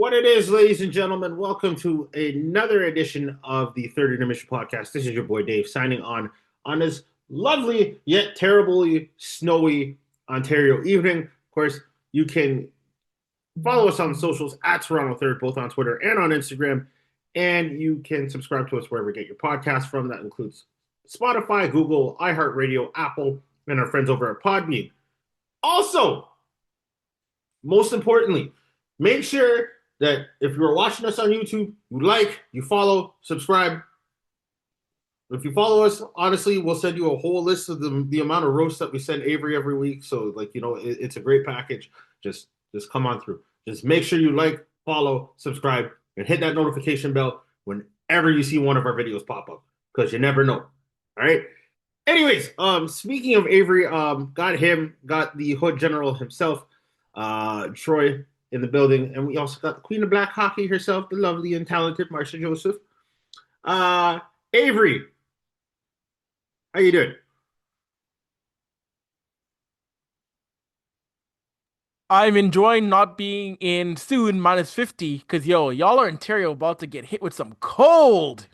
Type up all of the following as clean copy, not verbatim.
What it is, ladies and gentlemen, welcome to another edition of the Third Intermission Podcast. This is your boy Dave signing on this lovely yet terribly snowy Ontario evening. Of course, you can follow us on socials at Toronto Third, both on Twitter and on Instagram. And you can subscribe to us wherever you get your podcasts from. That includes Spotify, Google, iHeartRadio, Apple, and our friends over at Podbean. Also, most importantly, make sure that if you're watching us on YouTube, you like, you follow, subscribe. If you follow us, honestly, we'll send you a whole list of the amount of roasts that we send Avry every week. So, it's a great package. Just come on through. Just make sure you like, follow, subscribe, and hit that notification bell whenever you see one of our videos pop up, because you never know. All right. Anyways, speaking of Avry, got the Hood General himself, Troy, in the building, and we also got the Queen of Black Hockey herself, the lovely and talented Marsha Joseph. Avry, how you doing? I'm enjoying not being in soon -50 because y'all are in Ontario about to get hit with some cold.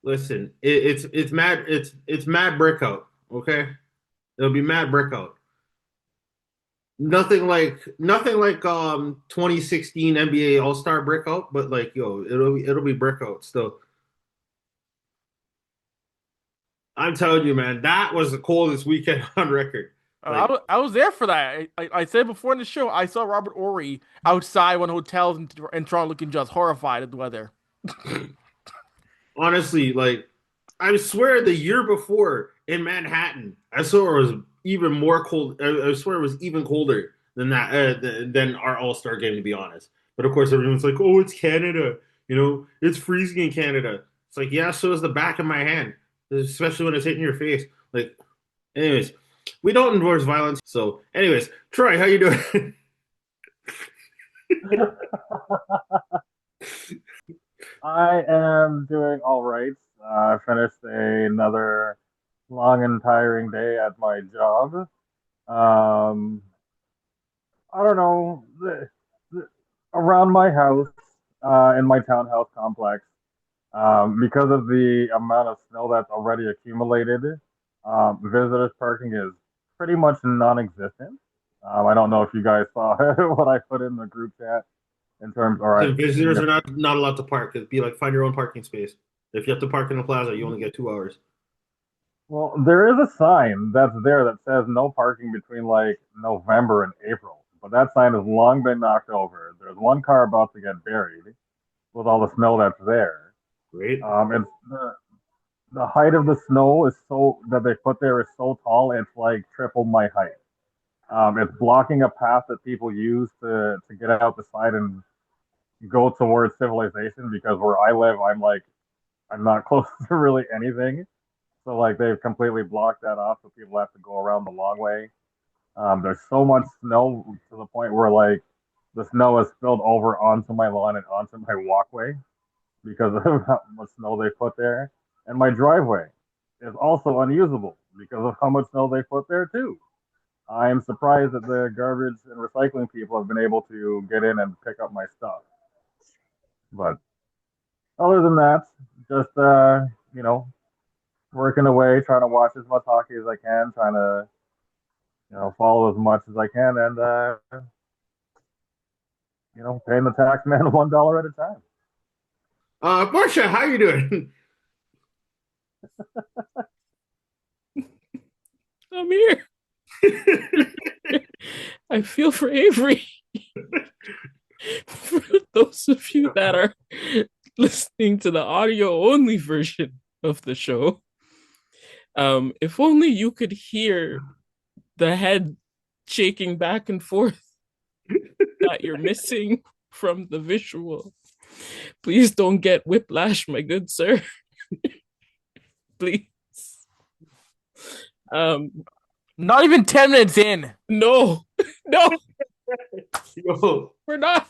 Listen, it's mad it's mad breakout. Okay, it'll be mad breakout. Nothing like 2016 NBA All Star breakout, but it'll be breakout still. I'm telling you, man, that was the coldest weekend on record. Like, I was there for that. I said before in the show I saw Robert Ory outside one of the hotels in Toronto looking just horrified at the weather. honestly, I swear the year before in Manhattan, I swear it was even more cold. I swear it was even colder than that than our All Star game, to be honest. But of course, everyone's like, "Oh, it's Canada. It's freezing in Canada." It's like, yeah, so is the back of my hand, especially when it's hitting your face. Like, anyways, we don't endorse violence. So, anyways, Troy, how you doing? I am doing all right. I finished another long and tiring day at my job. Um, I don't know. Around my house, in my townhouse complex, because of the amount of snow that's already accumulated, visitors parking is pretty much non-existent. I don't know if you guys saw what I put in the group chat in terms, or The I, visitors are not allowed to park. It'd be like find your own parking space. If you have to park in the plaza, you only get 2 hours. well, there is a sign that's there that says no parking between like November and April, but that sign has long been knocked over. There's one car about to get buried with all the snow that's there. Right? It's the height of the snow is so that they put there is so tall, it's like triple my height. It's blocking a path that people use to get out the side and go towards civilization because where I live, I'm not close to really anything. So like they've completely blocked that off, so people have to go around the long way. There's so much snow to the point where like the snow is spilled over onto my lawn and onto my walkway because of how much snow they put there. And my driveway is also unusable because of how much snow they put there too. I am surprised that the garbage and recycling people have been able to get in and pick up my stuff. But other than that, just working away, trying to watch as much hockey as I can, trying to follow as much as I can, and paying the tax man $1 at a time. Marsha, how you doing? I'm here. I feel for Avry. For those of you that are listening to the audio only version of the show, if only you could hear the head shaking back and forth that you're missing from the visual. Please don't get whiplash, my good sir. Please. Um, Not even 10 minutes in. No, no, Yo, we're not.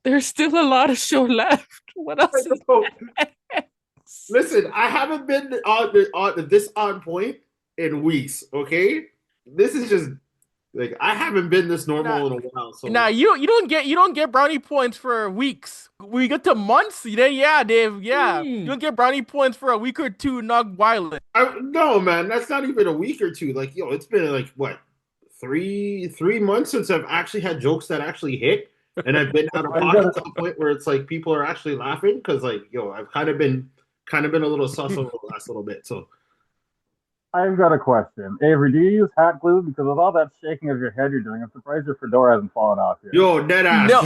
There's still a lot of show left. What else is next? listen, I haven't been on this on point in weeks. Okay, this is just Like I haven't been this normal in a while. Nah, So you don't get brownie points for weeks. We get to months, then yeah, Dave, yeah. You don't get brownie points for a week or two, not violent. no, man, that's not even a week or two. Like it's been like what 3 months since I've actually had jokes that actually hit, and I've been out of pocket to the point where it's like people are actually laughing because like I've kind of been a little sus over the last little bit. So I've got a question. Avery, do you use hat glue? Because with all that shaking of your head you're doing, I'm surprised your fedora hasn't fallen off yet. dead ass.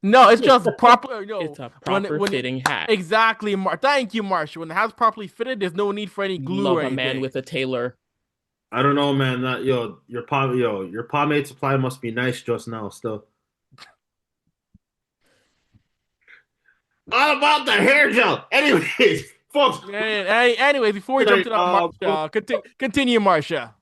No, it's just proper. No, It's a proper fitting hat. Exactly, Thank you, Marsha. When the hat's properly fitted, there's no need for any glue Love or a anything. man with a tailor. I don't know, man. That your pomade supply must be nice just now. Still, all about the hair gel. Anyways, folks. Anyways, before we jump to that, Marsha, continue, Marsha.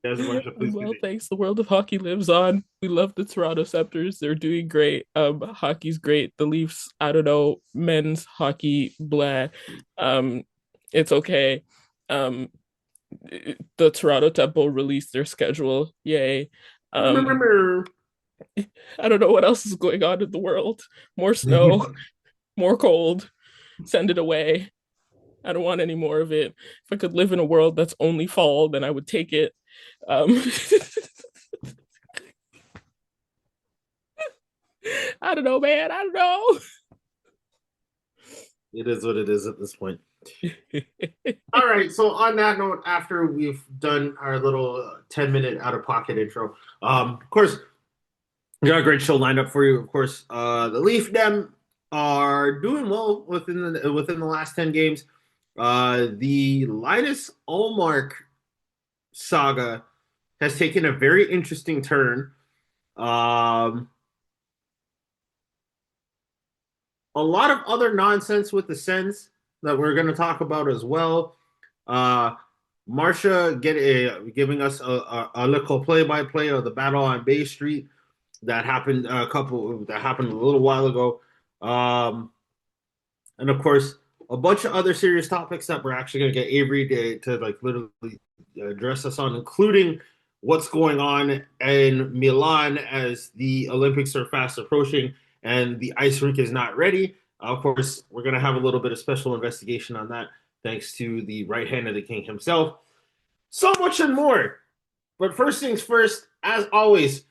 Yes, Marsha, please Well, continue. thanks. The world of hockey lives on. We love the Toronto Septors. They're doing great. Hockey's great. The Leafs, I don't know, men's hockey, blah. It's okay. Um, the Toronto Temple released their schedule. Yay. I don't know what else is going on in the world. More snow, more cold. Send it away. I don't want any more of it. If I could live in a world that's only fall, then I would take it. I don't know, man. I don't know. It is what it is at this point. All right. So on that note, after we've done our little 10-minute out of pocket intro, of course, we got a great show lined up for you. Of course, the LEAFDEM are doing well within the last 10 games. The Linus Ullmark saga has taken a very interesting turn. A lot of other nonsense with the Sens that we're going to talk about as well. Marsha giving us a little play-by-play of the battle on Bay Street that happened a little while ago, and of course a bunch of other serious topics that we're actually going to get Avry to like literally address us on, including what's going on in Milan as the Olympics are fast approaching and the ice rink is not ready. Of course, we're going to have a little bit of special investigation on that, thanks to the right hand of the king himself. So much and more. But first things first, as always,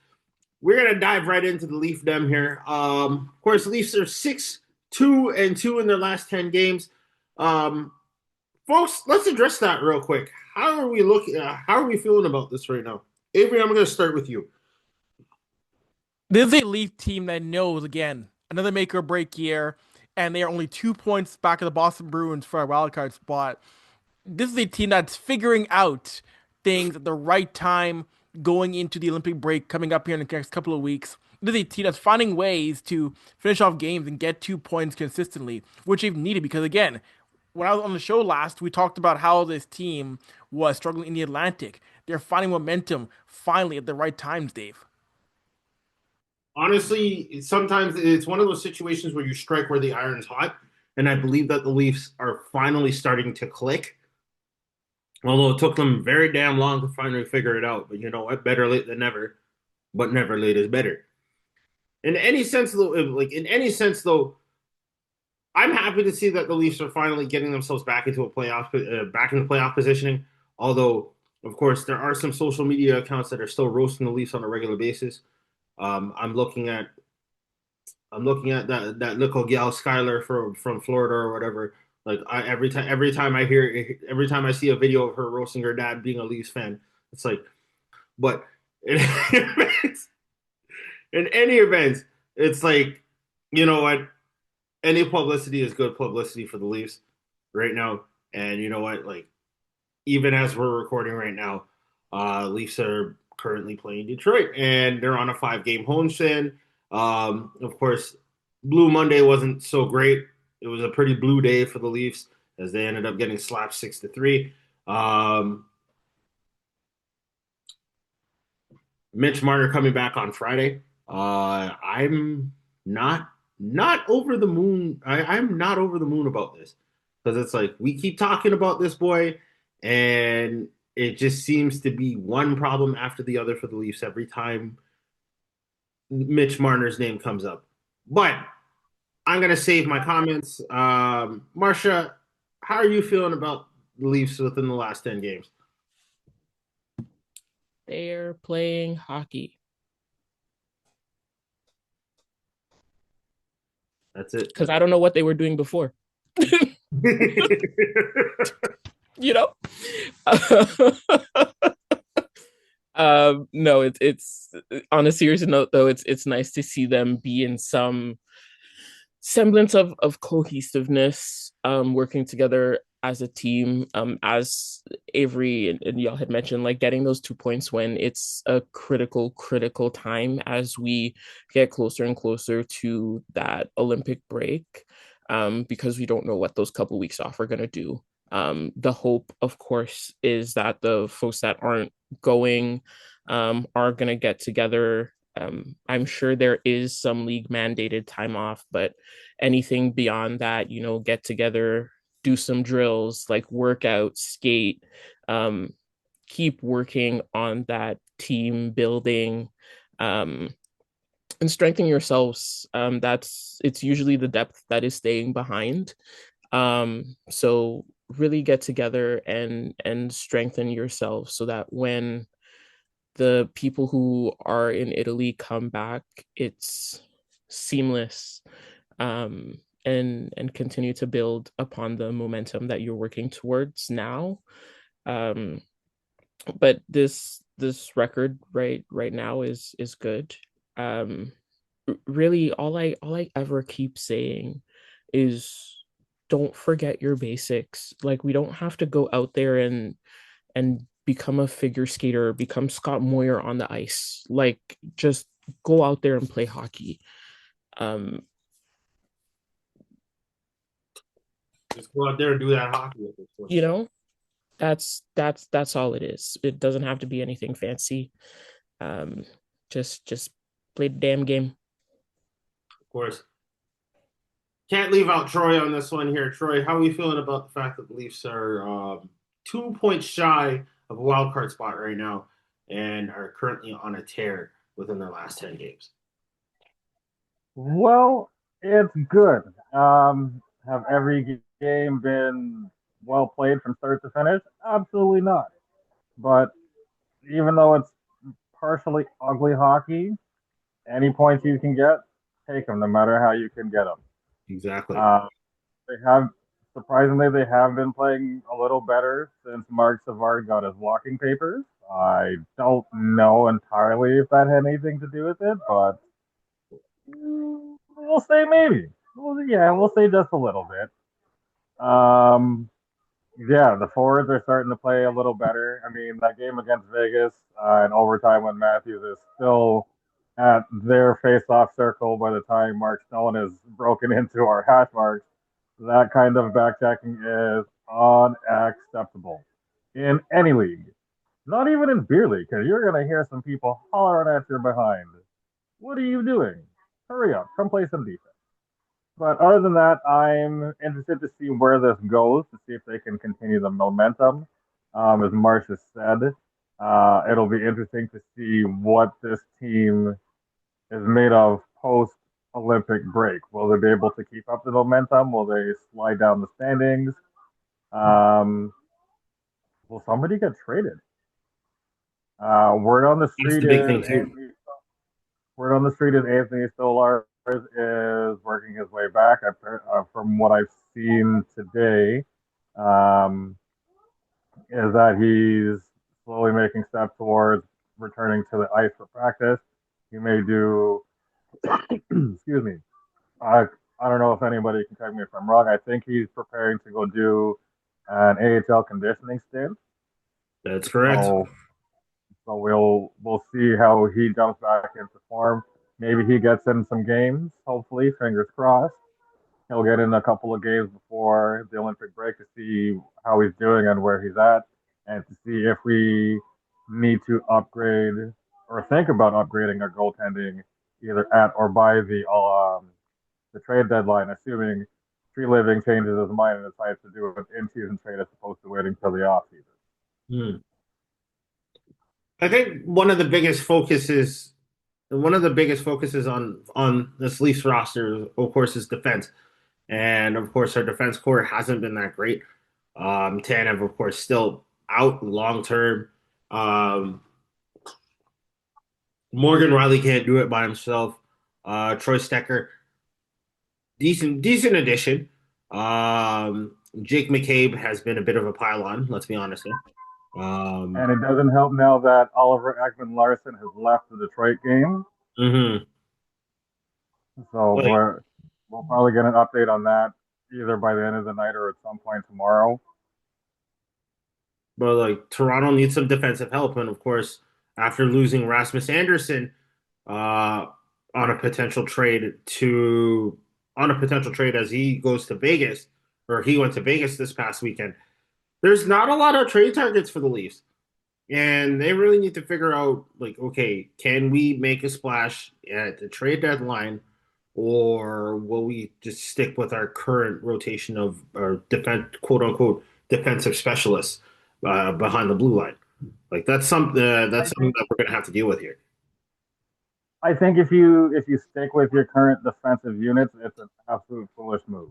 we're going to dive right into the LEAFDEM here. Of course, the Leafs are 6-2-2 in their last 10 games. Folks, let's address that real quick. How are we looking? How are we feeling about this right now? Avery, I'm going to start with you. This is a Leaf team that knows, again, another make or break year, and they are only 2 points back of the Boston Bruins for a wildcard spot. This is a team that's figuring out things at the right time going into the Olympic break coming up here in the next couple of weeks. This is a team that's finding ways to finish off games and get 2 points consistently, which they've needed because, again, when I was on the show last, we talked about how this team was struggling in the Atlantic. They're finding momentum finally at the right times, Dave. Honestly, sometimes it's one of those situations where you strike where the iron's hot, and I believe that the Leafs are finally starting to click. Although it took them very damn long to finally figure it out. But you know what? Better late than never. But never late is better. In any sense, though, I'm happy to see that the Leafs are finally getting themselves back into back in the playoff positioning. Although, of course, there are some social media accounts that are still roasting the Leafs on a regular basis. I'm looking at that little gal Skylar from Florida or whatever. Like every time I see a video of her roasting her dad being a Leafs fan, it's like, but in any event, it's like, you know what? Any publicity is good publicity for the Leafs right now. And you know what? Like, even as we're recording right now, Leafs are currently playing Detroit, and they're on a 5-game homestand. Of course, Blue Monday wasn't so great. It was a pretty blue day for the Leafs as they ended up getting slapped 6-3. Mitch Marner coming back on Friday. I'm not over the moon. I'm not over the moon about this because it's like we keep talking about this boy, and it just seems to be one problem after the other for the Leafs every time Mitch Marner's name comes up. But I'm going to save my comments. Marsha, how are you feeling about the Leafs within the last 10 games? They're playing hockey. That's it. Because I don't know what they were doing before. You know? No, it's on a serious note though, it's nice to see them be in some semblance of cohesiveness, working together as a team, as Avry and y'all had mentioned, like getting those 2 points when it's a critical time as we get closer and closer to that Olympic break, because we don't know what those couple weeks off are going to do. The hope, of course, is that the folks that aren't going are going to get together. I'm sure there is some league mandated time off, but anything beyond that, get together, do some drills, like workout, skate, um, keep working on that team building, and strengthen yourselves. It's usually the depth that is staying behind. So really get together and strengthen yourselves so that when the people who are in Italy come back, it's seamless, and continue to build upon the momentum that you're working towards now. Um, but this record right now is good. Um, Really, all I ever keep saying is don't forget your basics. Like we don't have to go out there and become a figure skater, become Scott Moyer on the ice. Like just go out there and play hockey. Um, Just go out there and do that hockey at this point. you know, that's all it is. It doesn't have to be anything fancy. Um, just play the damn game. Of course. Can't leave out Troy on this one here. Troy, how are you feeling about the fact that the Leafs are 2 points shy of a wild card spot right now and are currently on a tear within their last 10 games? Well, it's good. Have every game been well played from start to finish? Absolutely not. But even though it's partially ugly hockey, any points you can get, take them, no matter how you can get them. Exactly. They have, surprisingly, they have been playing a little better since Mark Savard got his walking papers. I don't know entirely if that had anything to do with it, but we'll say maybe. Well, yeah, we'll say just a little bit. Yeah, the forwards are starting to play a little better. I mean, that game against Vegas in overtime when Matthews is still at their face-off circle by the time Mark Stone is broken into our hash marks, that kind of backchecking is unacceptable in any league. Not even in beer league, because you're going to hear some people hollering at your behind. What are you doing? Hurry up, come play some defense. But other than that, I'm interested to see where this goes, to see if they can continue the momentum. As Marsha said, it'll be interesting to see what this team is made of post Olympic break. Will they be able to keep up the momentum? Will they slide down the standings? Um, will somebody get traded? Word on the That's street the big is thing, too. Anthony Stolar is working his way back. From what I've seen today, um, is that he's slowly making steps towards returning to the ice for practice. He may do, excuse me. I don't know if anybody can correct me if I'm wrong. I think he's preparing to go do an AHL conditioning stint. That's correct. So we'll see how he jumps back into form. Maybe he gets in some games. Hopefully, fingers crossed. He'll get in a couple of games before the Olympic break to see how he's doing and where he's at, and to see if we need to upgrade or think about upgrading our goaltending either at or by the trade deadline, assuming Tree Living changes his mind and decides to do an in-season trade as opposed to waiting till the off season. I think one of the biggest focuses on this Leafs roster, of course, is defense. And of course, our defense core hasn't been that great. Tanev, of course, still out long term. Um, Morgan Riley can't do it by himself. Troy Stecker, decent addition. Jake McCabe has been a bit of a pylon, let's be honest here. And it doesn't help now that Oliver Ekman Larson has left the Detroit game. Mhm. So Like, we'll probably get an update on that either by the end of the night or at some point tomorrow. but like Toronto needs some defensive help, and of course, after losing Rasmus Anderson, uh, on a potential trade to on a potential trade as he goes to Vegas, or he went to Vegas this past weekend. There's not a lot of trade targets for the Leafs, and they really need to figure out like, okay, can we make a splash at the trade deadline, or will we just stick with our current rotation of our defense, quote unquote, defensive specialists behind the blue line? Like I that's something think that we're gonna have to deal with here. I think if you stick with your current defensive units, it's an absolute foolish move.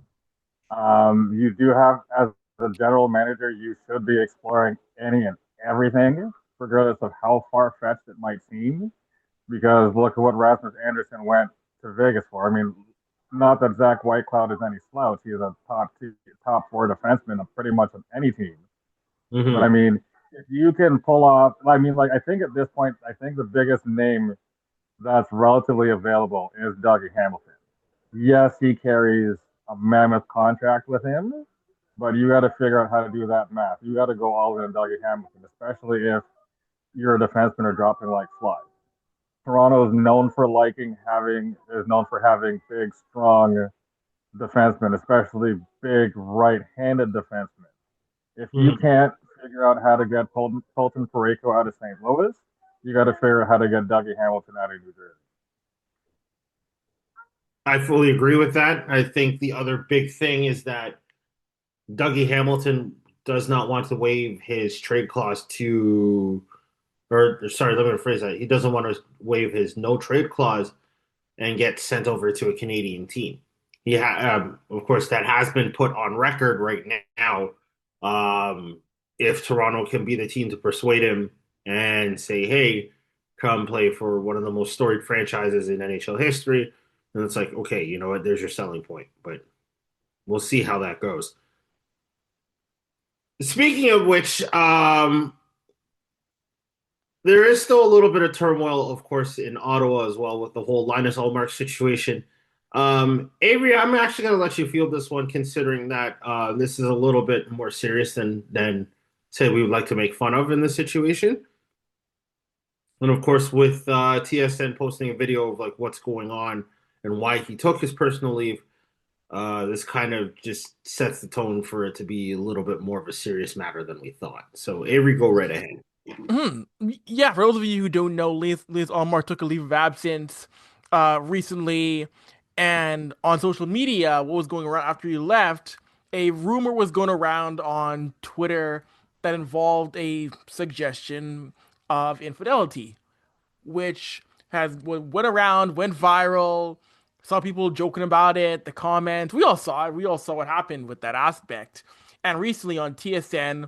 You do have, as a general manager, you should be exploring any and everything, regardless of how far fetched it might seem. Because look at what Rasmus Anderson went to Vegas for. I mean, not that Zach Whitecloud is any slouch; he's a top four defenseman of pretty much of any team. But I Hmm. mean, if you can pull off, I mean, like I think at this point, I think the biggest name that's relatively available is Dougie Hamilton. Yes, he carries a mammoth contract with him, but you got to figure out how to do that math. You got to go all in on Dougie Hamilton, especially if your defensemen are dropping like flies. Toronto is known for having big, strong defensemen, especially big right-handed defensemen. If you Hmm. can't figure out how to get Colton Parayko out of St. Louis, you got to figure out how to get Dougie Hamilton out of New Jersey. I fully agree with that. I think the other big thing is that Dougie Hamilton does not want to waive his trade clause to, or sorry, let me rephrase that. He doesn't want to waive his no trade clause and get sent over to a Canadian team. Of course, that has been put on record right now. Um, if Toronto can be the team to persuade him and say, "Hey, come play for one of the most storied franchises in NHL history," then it's like, okay, you know what? There's your selling point. But we'll see how that goes. Speaking of which, there is still a little bit of turmoil, of course, in Ottawa as well with the whole Linus Ullmark situation. Avery, I'm actually going to let you field this one, considering that this is a little bit more serious than say we would like to make fun of in this situation. And of course, with TSN posting a video of like what's going on and why he took his personal leave, this kind of just sets the tone for it to be a little bit more of a serious matter than we thought. So, Avery, go right ahead. Yeah, for those of you who don't know, Linus Ullmark took a leave of absence recently, and on social media, what was going around after he left, a rumor was going around on Twitter that involved a suggestion of infidelity, which went around, went viral. Saw people joking about it, the comments. We all saw it. We all saw what happened with that aspect. And recently on TSN,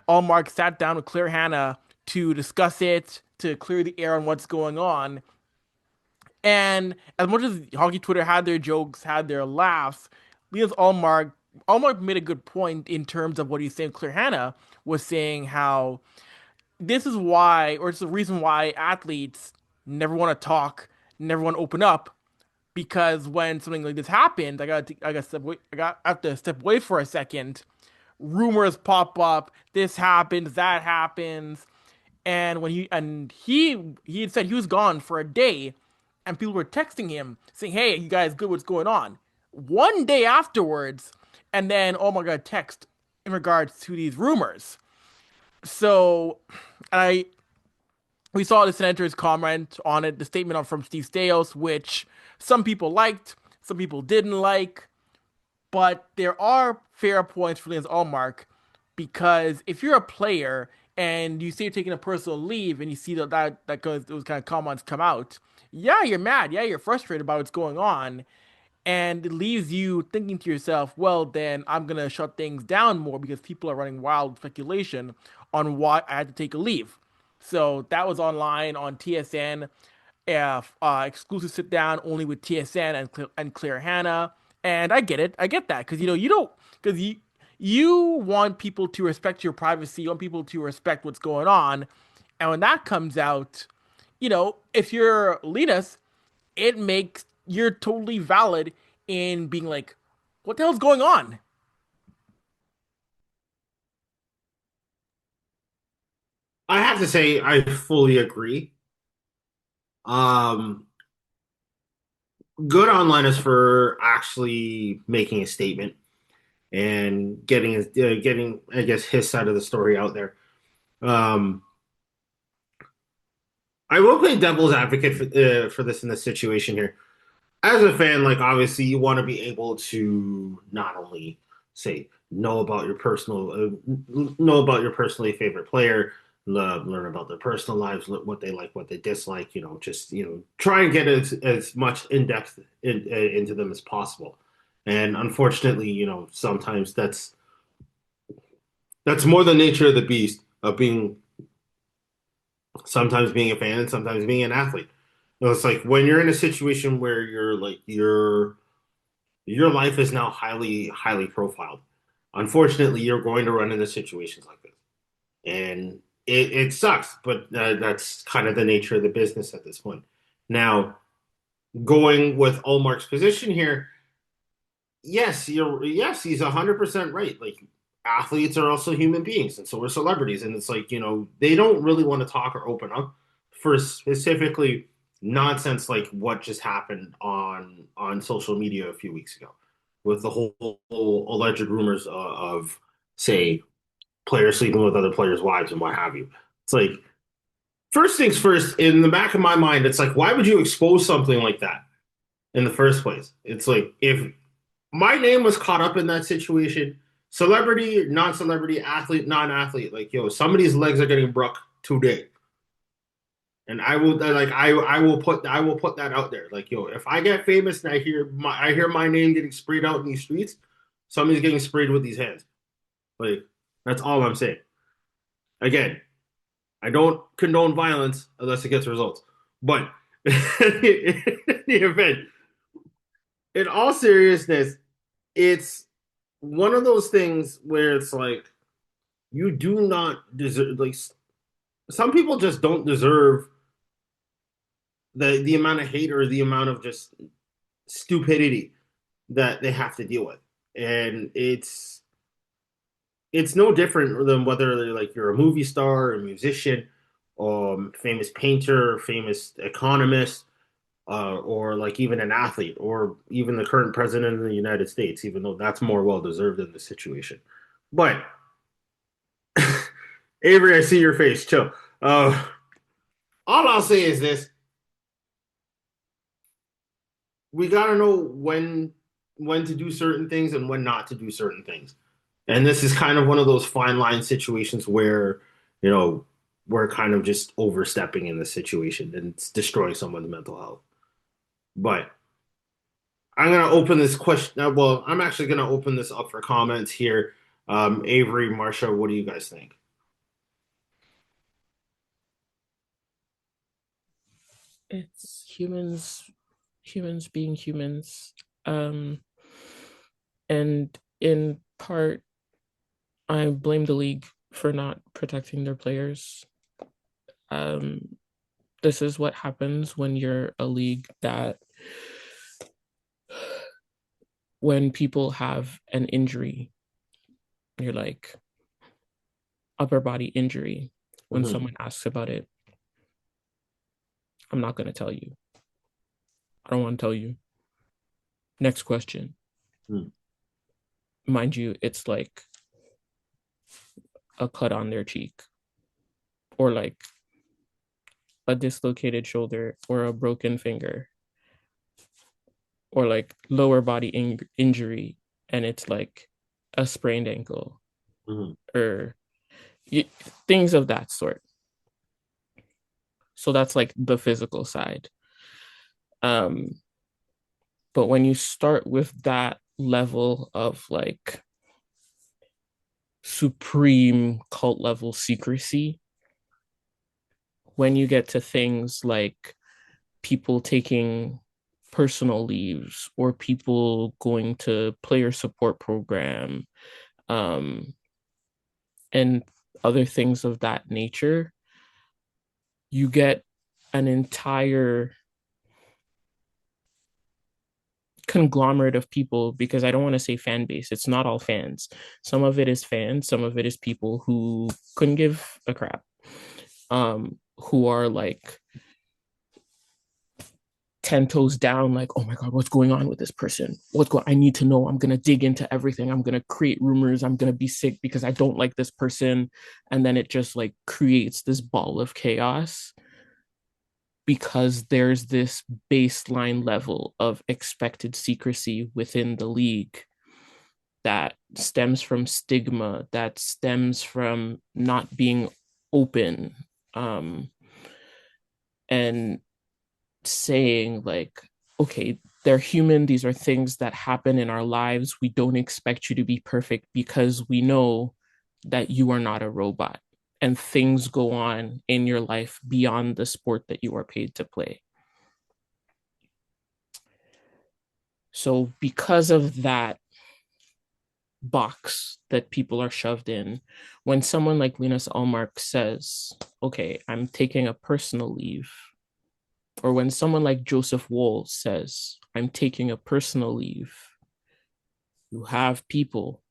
Allmark sat down with Claire Hanna to discuss it, to clear the air on what's going on. And as much as hockey Twitter had their jokes, had their laughs, Linus Allmark made a good point in terms of what he's saying. Claire Hanna was saying how this is why, or it's the reason why athletes never want to talk, never want to open up, because when something like this happens, I have to step away for a second. Rumors pop up. This happens, that happens, and he had said he was gone for a day, and people were texting him saying, "Hey, you guys good? What's going on?" One day afterwards, and then oh my god, text in regards to these rumors. So, I we saw the senator's comment on it, the statement from Steve Staios, which some people liked, some people didn't like, but there are fair points for Linus Allmark because if you're a player and you say you're taking a personal leave, and you see those kind of comments come out, yeah, you're mad, yeah, you're frustrated about what's going on, and it leaves you thinking to yourself, well, then I'm gonna shut things down more because people are running wild speculation on why I had to take a leave. So that was online on TSN, exclusive sit down only with TSN and Claire Hanna. And I get it. I get that because you don't because you want people to respect your privacy. You want people to respect what's going on. And when that comes out, if you're Linus, it makes you're totally valid in being like, what the hell's going on? I have to say, I fully agree. Um, Good on Linus for actually making a statement and getting, I guess, his side of the story out there. Um, I will play devil's advocate for this in this situation here. As a fan, like obviously you want to be able to not only say know about your personally favorite player, learn about their personal lives, what they like, what they dislike, just try and get as much in depth into them as possible. And unfortunately, sometimes that's more the nature of the beast of being sometimes being a fan and sometimes being an athlete. It's like when you're in a situation where you're like your life is now highly profiled. Unfortunately, you're going to run into situations like this, and it sucks. But that's kind of the nature of the business at this point. Now, going with Ullmark's position here, yes, he's 100% right. Like athletes are also human beings, and so are celebrities, and it's like they don't really want to talk or open up for specifically nonsense like what just happened on social media a few weeks ago with the whole alleged rumors of say players sleeping with other players' wives and what have you. It's like first things first. In the back of my mind, it's like why would you expose something like that in the first place? It's like if my name was caught up in that situation, celebrity, non-celebrity, athlete, non-athlete, like somebody's legs are getting broke today. And I will put that out there. Like, if I get famous and I hear my name getting sprayed out in these streets, somebody's getting sprayed with these hands. Like, that's all I'm saying. Again, I don't condone violence unless it gets results. But in the event, in all seriousness, it's one of those things where it's like you do not deserve like some people just don't deserve the amount of hate or the amount of just stupidity that they have to deal with. And it's no different than whether like you're a movie star, a musician, famous painter, famous economist, or like even an athlete, or even the current president of the United States, even though that's more well deserved in the situation. But Avery, I see your face. Chill. All I'll say is this: we gotta know when to do certain things and when not to do certain things. And this is kind of one of those fine line situations where we're kind of just overstepping in this situation and it's destroying someone's mental health. But I'm gonna open this question. Well, I'm actually gonna open this up for comments here. Avery, Marsha, what do you guys think? It's humans being humans. And in part, I blame the league for not protecting their players. This is what happens when you're a league that when people have an injury, you're like upper body injury. When Mhm. someone asks about it, I'm not going to tell you. I don't want to tell you. Next question. Mm. Mind you, it's like a cut on their cheek or like a dislocated shoulder or a broken finger or like lower body injury and it's like a sprained ankle Mhm. or things of that sort. So that's like the physical side. But when you start with that level of like supreme cult level secrecy, when you get to things like people taking personal leaves or people going to player support program, and other things of that nature, you get an entire conglomerate of people, because I don't want to say fan base. It's not all fans. Some of it is fans, some of it is people who couldn't give a crap, who are like 10 toes down, like, oh my God, what's going on with this person? I need to know. I'm going to dig into everything. I'm going to create rumors. I'm going to be sick because I don't like this person. And then it just like creates this ball of chaos because there's this baseline level of expected secrecy within the league that stems from stigma, that stems from not being open, and saying like, okay, they're human. These are things that happen in our lives. We don't expect you to be perfect because we know that you are not a robot and things go on in your life beyond the sport that you are paid to play. So because of that box that people are shoved in, when someone like Linus Ullmark says, okay, I'm taking a personal leave, or when someone like Joseph Woll says, I'm taking a personal leave, you have people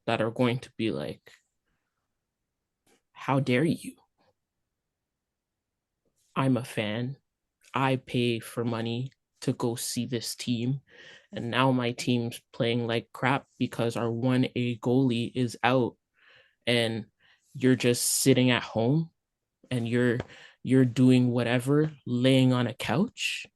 that are going to be like, how dare you? I'm a fan. I pay for money to go see this team. And now my team's playing like crap because our 1A goalie is out, and you're just sitting at home and you're doing whatever, laying on a couch.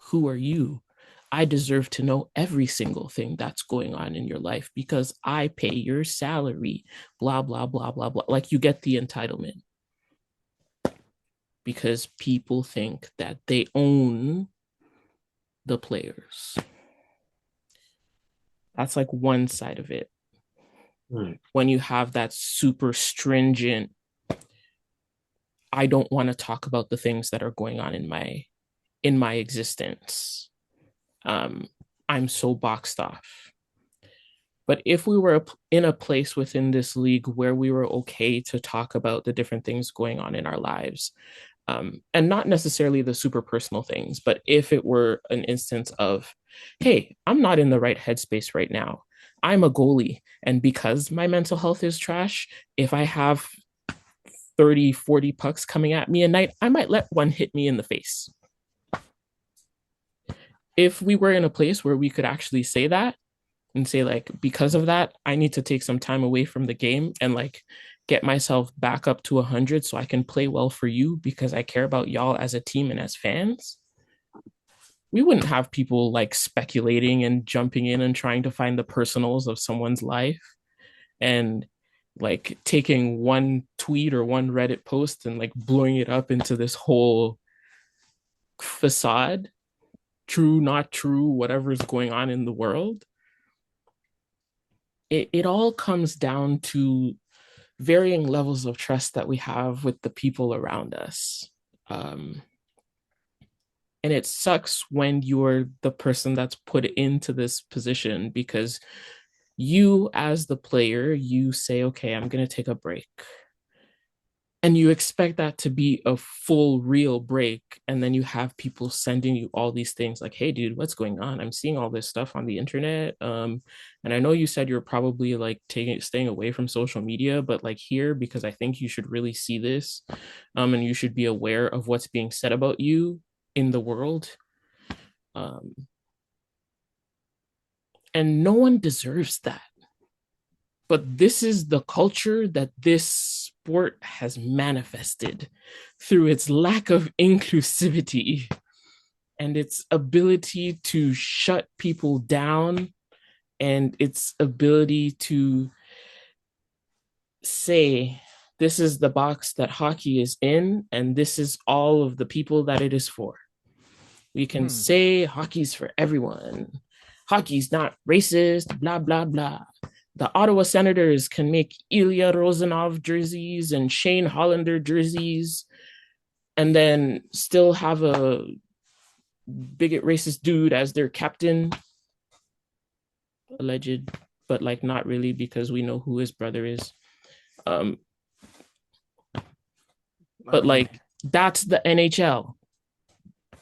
Who are you? I deserve to know every single thing that's going on in your life because I pay your salary, blah, blah, blah, blah, blah. Like you get the entitlement because people think that they own the players. That's like one side of it. Right. When you have that super stringent, I don't want to talk about the things that are going on in my existence. I'm so boxed off. But if we were in a place within this league where we were okay to talk about the different things going on in our lives, and not necessarily the super personal things, but if it were an instance of, hey, I'm not in the right headspace right now. I'm a goalie. And because my mental health is trash, if I have 30, 40 pucks coming at me a night, I might let one hit me in the face. If we were in a place where we could actually say that and say, like, because of that, I need to take some time away from the game and like get myself back up to 100 so I can play well for you because I care about y'all as a team and as fans, we wouldn't have people like speculating and jumping in and trying to find the personals of someone's life and like taking one tweet or one Reddit post and like blowing it up into this whole facade, true, not true, whatever's going on in the world. It all comes down to varying levels of trust that we have with the people around us. And it sucks when you're the person that's put into this position because you, as the player, you say, okay, I'm going to take a break. And you expect that to be a full, real break. And then you have people sending you all these things like, hey, dude, what's going on? I'm seeing all this stuff on the internet. And I know you said you're probably like staying away from social media, but like here, because I think you should really see this, and you should be aware of what's being said about you in the world. And no one deserves that. But this is the culture that this sport has manifested through its lack of inclusivity and its ability to shut people down and its ability to say this is the box that hockey is in, and this is all of the people that it is for. We can say hockey's for everyone. Hockey's not racist, blah, blah, blah. The Ottawa Senators can make Ilya Rozanov jerseys and Shane Hollander jerseys and then still have a bigot racist dude as their captain. Alleged, but like not really because we know who his brother is. But like that's the NHL.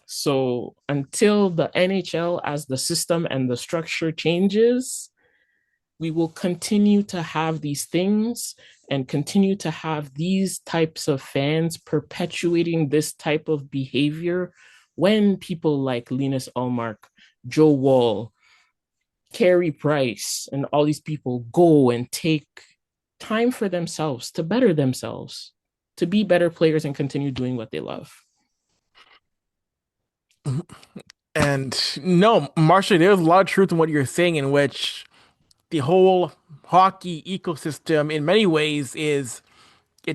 So until the NHL as the system and the structure changes, we will continue to have these things and continue to have these types of fans perpetuating this type of behavior when people like Linus Ullmark, Joe Wall, Carey Price, and all these people go and take time for themselves to better themselves, to be better players and continue doing what they love. And no, Marsha, there's a lot of truth in what you're saying, in which the whole hockey ecosystem, in many ways, it's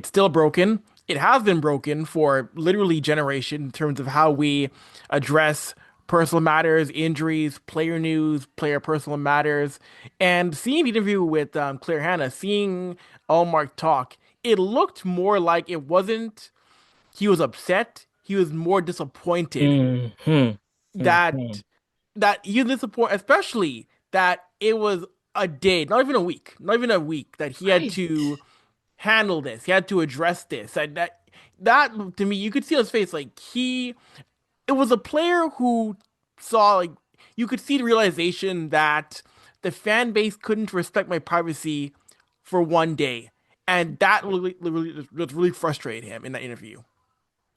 still broken. It has been broken for literally generations in terms of how we address personal matters, injuries, player news, player personal matters. And seeing the interview with Claire Hanna, seeing Allmark talk, it looked more like it wasn't, he was upset. He was more disappointed Mm-hmm. that he was disappointed, especially that it was a day, not even a week, that he had Right. to handle this. He had to address this. And that to me, you could see on his face, like it was a player who saw, like, you could see the realization that the fan base couldn't respect my privacy for one day, and that really frustrated him in that interview.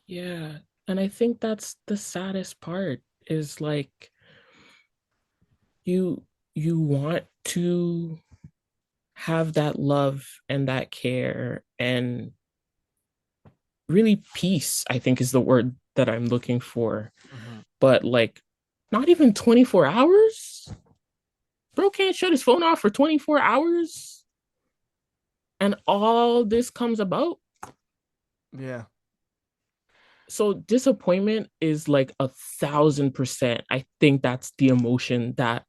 Yeah. And I think that's the saddest part is like you want to have that love and that care and really peace, I think is the word that I'm looking for. But like not even 24 hours? Bro can't shut his phone off for 24 hours and all this comes about. Yeah. So disappointment is like 1,000%. I think that's the emotion that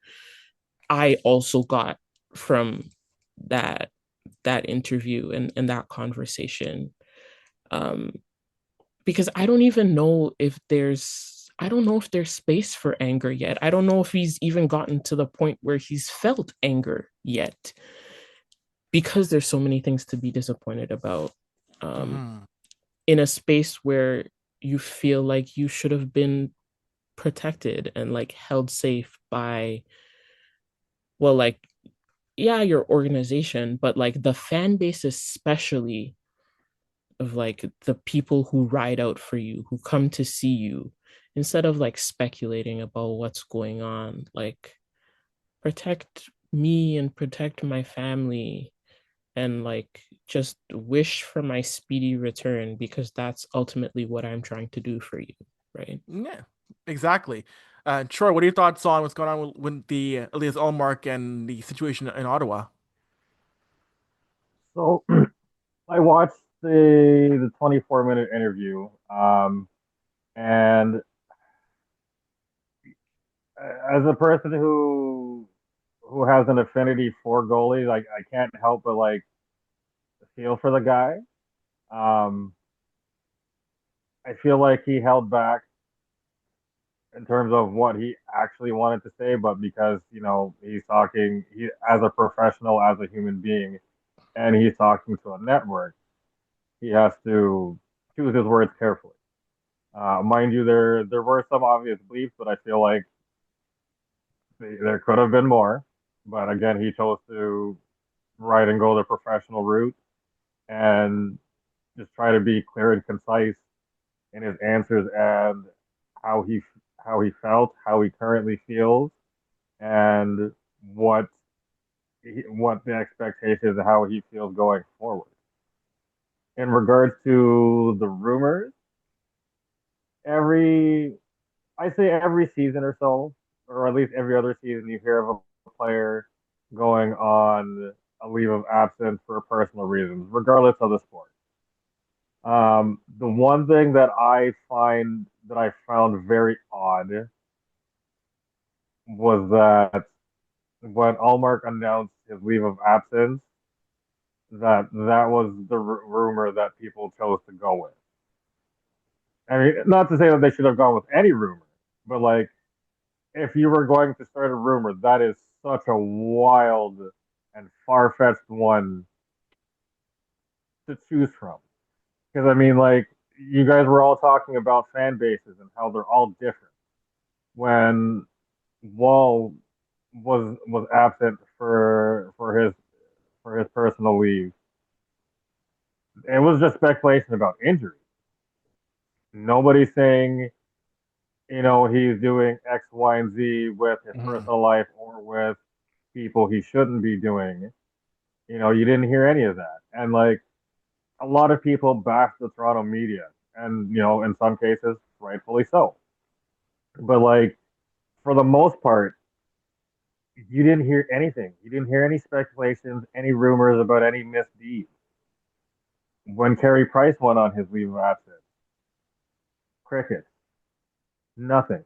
I also got from that interview and that conversation. Um, because I don't even know if there's space for anger yet. I don't know if he's even gotten to the point where he's felt anger yet because there's so many things to be disappointed about. In a space where you feel like you should have been protected and like held safe by, well, like, yeah, your organization, but like the fan base especially, of like the people who ride out for you, who come to see you, instead of like speculating about what's going on, like protect me and protect my family and like just wish for my speedy return because that's ultimately what I'm trying to do for you, right? Yeah, exactly. Troy, what are your thoughts on what's going on with the Elias Allmark and the situation in Ottawa? So I watched the 24-minute interview, and as a person who has an affinity for goalies, like I can't help but like feel for the guy. Um, I feel like he held back in terms of what he actually wanted to say, but because he's talking he as a professional, as a human being, and he's talking to a network, he has to choose his words carefully. Mind you, there were some obvious bleeps, but I feel like there could have been more. But again, he chose to write and go the professional route and just try to be clear and concise in his answers and how he how he felt, how he currently feels, and what the expectations of how he feels going forward. In regards to the rumors, every I say every season or so, or at least every other season, you hear of a player going on a leave of absence for personal reasons, regardless of the sport. The one thing that I found very odd was that when Allmark announced his leave of absence, that was the rumor that people chose to go with. I mean, not to say that they should have gone with any rumor, but like if you were going to start a rumor, that is such a wild and far-fetched one to choose from. Because I mean, like you guys were all talking about fan bases and how they're all different. When Wall was absent for his personal leave, it was just speculation about injury. Nobody's saying, he's doing X, Y, and Z with his Mhm. personal life or with people he shouldn't be doing. You didn't hear any of that. And like a lot of people bash the Toronto media, and in some cases, rightfully so. But like for the most part, you didn't hear anything. You didn't hear any speculations, any rumors about any misdeeds. When Carey Price went on his leave of absence, cricket, nothing.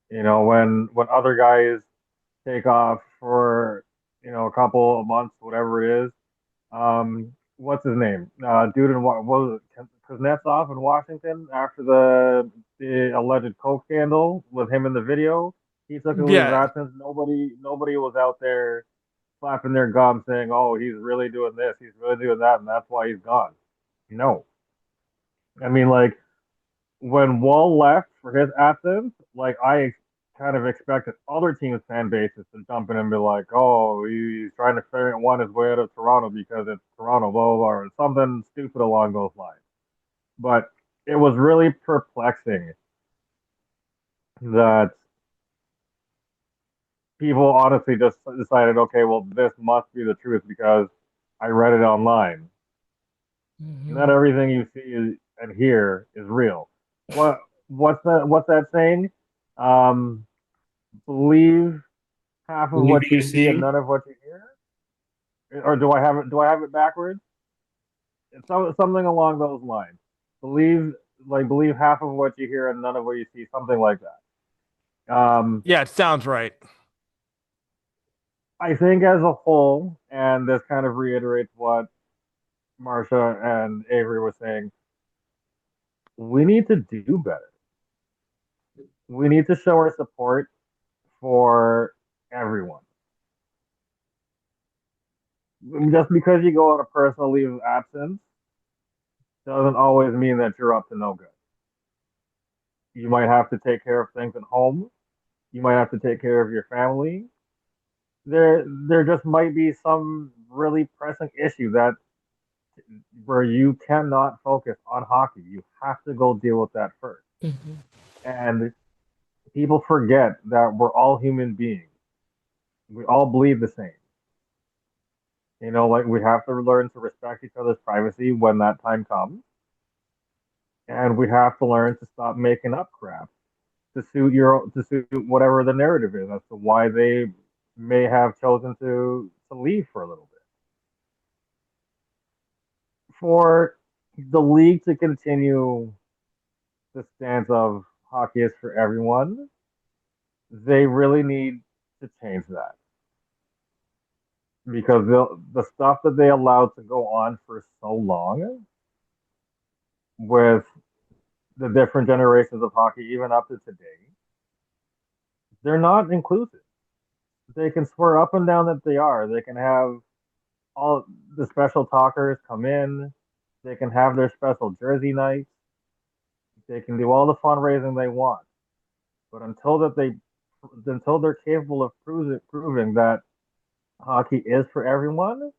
When other guys take off for a couple of months, whatever it is. What's his name? Dude in what was it? Kuznetsov in Washington after the alleged coke scandal with him in the video. He took a leave of Yeah. absence. Nobody was out there flapping their gums saying, "Oh, he's really doing this, he's really doing that, and that's why he's gone." No, I mean like when Wall left for his absence, like I kind of expected other teams' fan bases to jump in and be like, "Oh, he's trying to figure one his way out of Toronto because it's Toronto, blah blah blah," or something stupid along those lines. But it was really perplexing that people honestly just decided, okay, well, this must be the truth because I read it online. Not Mhm. everything you see and hear is real. What what's that saying? Um, believe half of Believe what what you you're see and seeing. none of what you hear, or do I have it backwards? It's something along those lines. Believe believe half of what you hear and none of what you see, something like that. Yeah, it sounds right. I think as a whole, and this kind of reiterates what Marsha and Avery were saying, we need to do better. We need to show our support for everyone. Just because you go on a personal leave of absence doesn't always mean that you're up to no good. You might have to take care of things at home. You might have to take care of your family. There just might be some really pressing issue that where you cannot focus on hockey. You have to go deal with that first. Mhm. And people forget that we're all human beings. We all bleed the same. Like we have to learn to respect each other's privacy when that time comes, and we have to learn to stop making up crap to suit whatever the narrative is as to why they may have chosen to leave for a little bit. For the league to continue the stance of hockey is for everyone, they really need to change that because the stuff that they allowed to go on for so long with the different generations of hockey, even up to today, they're not inclusive. They can swear up and down that they are. They can have all the special talkers come in. They can have their special jersey nights. They can do all the fundraising they want. But until they're capable of proving that hockey is for everyone,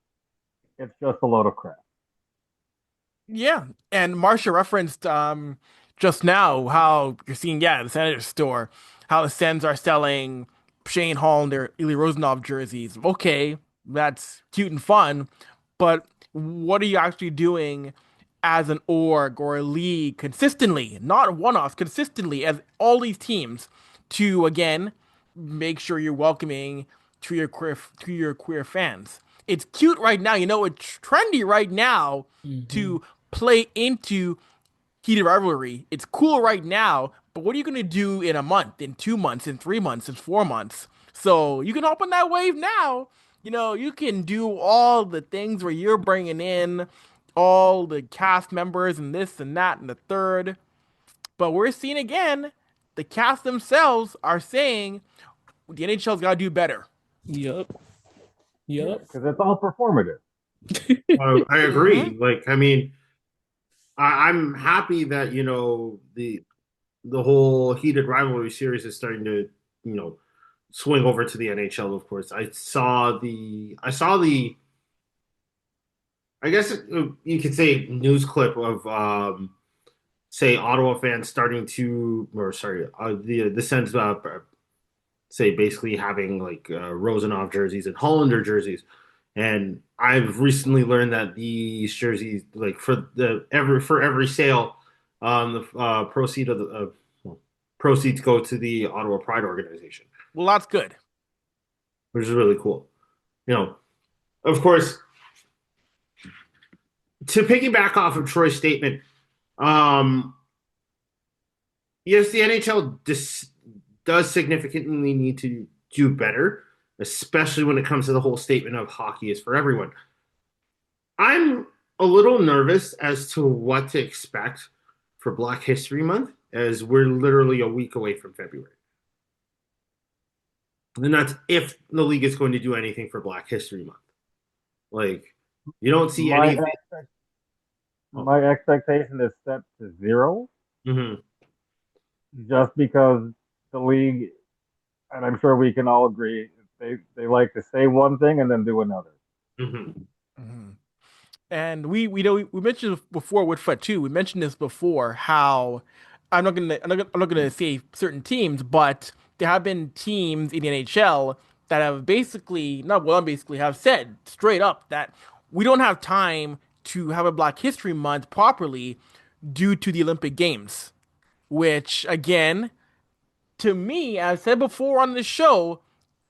it's just a load of crap. Yeah, and Marsha referenced just now how you're seeing, yeah, the Senators store, how the Sens are selling Shane Hall and their Ilya Rozanov jerseys. Okay, that's cute and fun, but what are you actually doing as an org or a league consistently, not one-offs, consistently as all these teams to again make sure you're welcoming to your queer fans. It's cute right now, it's trendy right now Mhm. to play into heated rivalry. It's cool right now, but what are you going to do in a month, in 2 months, in 3 months, in 4 months? So you can hop on that wave now. You can do all the things where you're bringing in all the cast members and this and that and the third. But we're seeing again, the cast themselves are saying the NHL's got to do better. Yep. Yep. Because it's all performative. I agree. Mm-hmm. Like, I mean, I'm happy that the whole heated rivalry series is starting to swing over to the NHL. Of course, I saw the I guess you could say news clip of say Ottawa fans starting to, or sorry, the sense of say basically having like Rosenov jerseys and Hollander jerseys. And I've recently learned that these jerseys, like for every sale, the proceeds go to the Ottawa Pride organization, Well, that's good. which is really cool. Of course, to piggyback off of Troy's statement, um, yes, the NHL does significantly need to do better, especially when it comes to the whole statement of hockey is for everyone. I'm a little nervous as to what to expect for Black History Month, as we're literally a week away from February. And that's if the league is going to do anything for Black History Month. Like, you don't see My anything. my expectation is set to 0, Mhm. just because the league, and I'm sure we can all agree, they like to say one thing and then do another. Mhm. Mm-hmm. And we mentioned before with Foot too. We mentioned this before how I'm not gonna say certain teams, but there have been teams in the NHL that have basically not well basically have said straight up that we don't have time to have a Black History Month properly due to the Olympic Games, which again to me, as I said before on the show,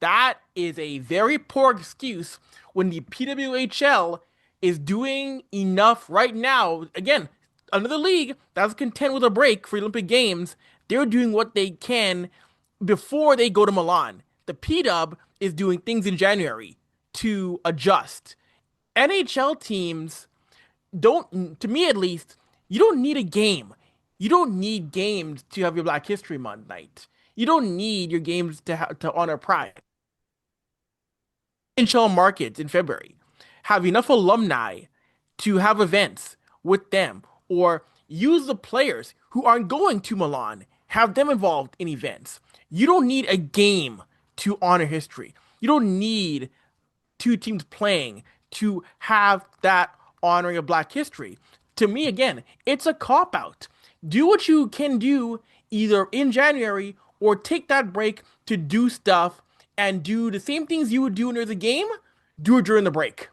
that is a very poor excuse when the PWHL is doing enough right now. Again, another league that's content with a break for Olympic Games, they're doing what they can before they go to Milan. The PW is doing things in January to adjust. NHL teams don't, to me at least, you don't need a game. You don't need games to have your Black History Month night. You don't need your games to honor Pride. NHL markets in February have enough alumni to have events with them, or use the players who aren't going to Milan, have them involved in events. You don't need a game to honor history. You don't need two teams playing to have that honoring of Black history. To me, again, it's a cop out. Do what you can do either in January or take that break to do stuff and do the same things you would do when there's a game, do it during the break.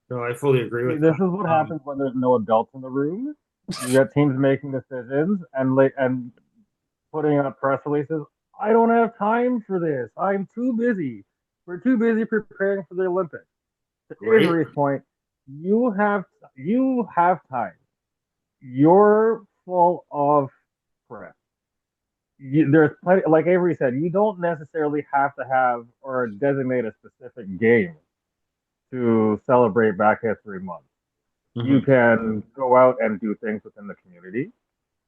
No, I fully agree See, with this that. is what happens when there's no adults in the room. You got teams making decisions and putting out press releases. I don't have time for this. I'm too busy. We're too busy preparing for the Olympics. To Right? Avery's point, you have time. You're full of prep. There's plenty, like Avery said, you don't necessarily have to have or designate a specific game to celebrate Black History Month. You Mhm. can go out and do things within the community.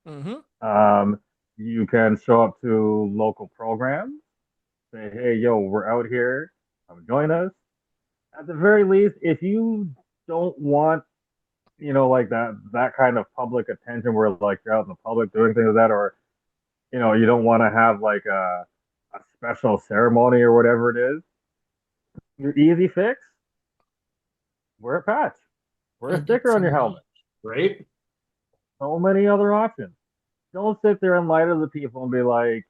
Mm-hmm. Um, you can show up to local programs, say, hey, yo, we're out here, come join us. At the very least, if you don't want, like that kind of public attention where like you're out in the public doing things like that, or you don't want to have like a special ceremony or whatever it is, your easy fix, wear a patch, wear I a did sticker on see your that. helmet. Right? So many other options. Don't sit there and lie to the people and be like,